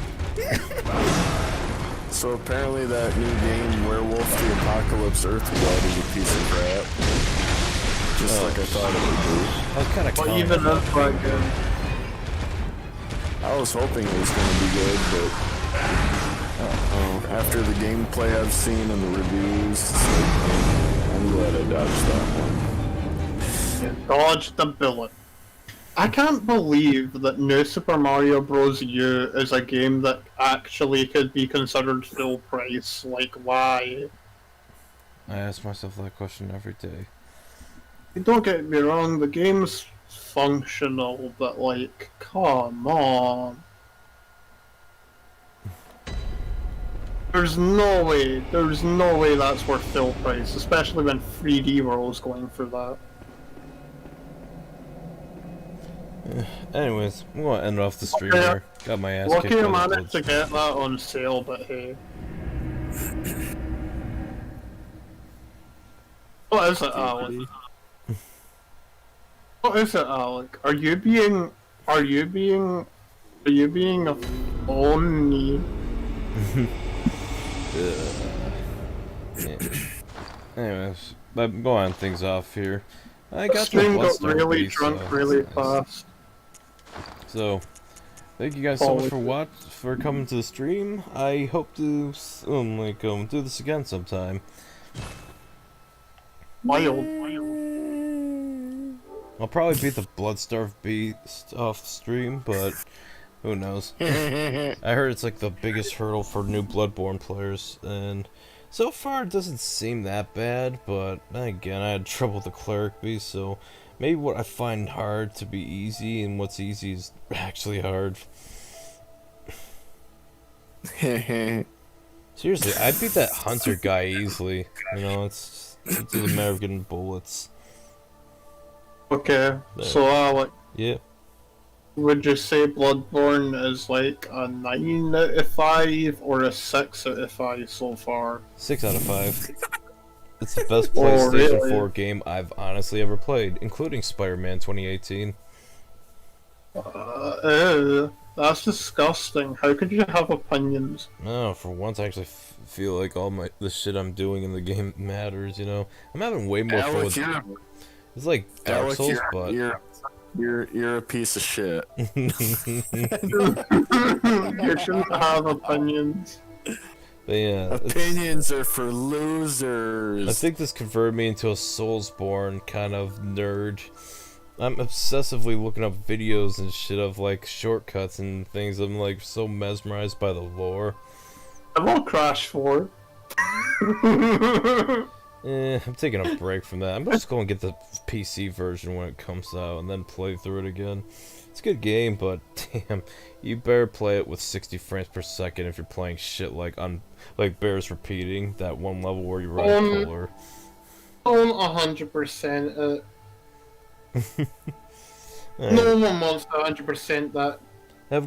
C: So apparently that new game, Werewolf the Apocalypse Earthblood, is a piece of crap. Just like I thought it would be.
B: I was kinda
A: Well, even that's quite good.
C: I I was hoping it was going to be good, but after the gameplay I've seen and the reviews, it's like, I'm glad I dodged that one.
A: You dodged the bullet. I can't believe that New Super Mario Bros. U is a game that actually could be considered full price. Like, why?
B: I ask myself that question every day.
A: Don't get me wrong, the game's functional, but like, come on. There's no way that's worth full price, especially when 3D World's going for that.
B: Anyways, I'm gonna end off the stream
A: Okay.
B: here. Got my ass
A: Lucky
B: kicked
A: I
B: by the
A: managed to get that on sale, but hey. What is it, Alec? What is it, Alec? Are you being a phony?
B: Yeah. Anyways, I'm going things off here. I got the
A: Stream got
B: Bloodstone
A: really
B: beast,
A: drunk
B: so
A: really
B: that's nice.
A: fast.
B: So, thank you guys so much for coming to the stream. I hope to do this again sometime.
A: Wild.
B: I'll probably beat the Bloodstarved Beast off stream, but who knows? I heard it's like the biggest hurdle for new Bloodborne players, and so far it doesn't seem that bad, but again, I had trouble with the Cleric Beast, so maybe what I find hard to be easy, and what's easy is actually hard. Seriously, I beat that Hunter guy easily. You know, it's just a matter of getting bullets.
A: Okay, so Alec,
B: Yeah.
A: would you say Bloodborne is like a 9 out of 5 or a 6 out of 5 so far?
B: 6 out of 5. It's the best
A: Oh,
B: PlayStation
A: really?
B: 4 game I've honestly ever played, including Spider-Man 2018.
A: That's disgusting. How could you have opinions?
B: No, for once I actually feel like all the shit I'm doing in the game matters, you know? I'm having way more fun with... It's like Dark Souls, but...
C: You're a piece of shit.
A: You shouldn't have opinions.
B: But yeah,
C: Opinions are for losers.
B: I think this converted me into a Soulsborne kind of nerd. I'm obsessively looking up videos and shit of like shortcuts and things. I'm like so mesmerized by the lore.
A: I will Crash 4.
B: I'm taking a break from that. I'm just going to get the PC version when it comes out and then play through it again. It's a good game, but damn, you better play it with 60 frames per second if you're playing shit like bears repeating that one level where you ride a polar.
A: 100% it.
B: Alright,
A: No one wants to 100% that.
B: have a good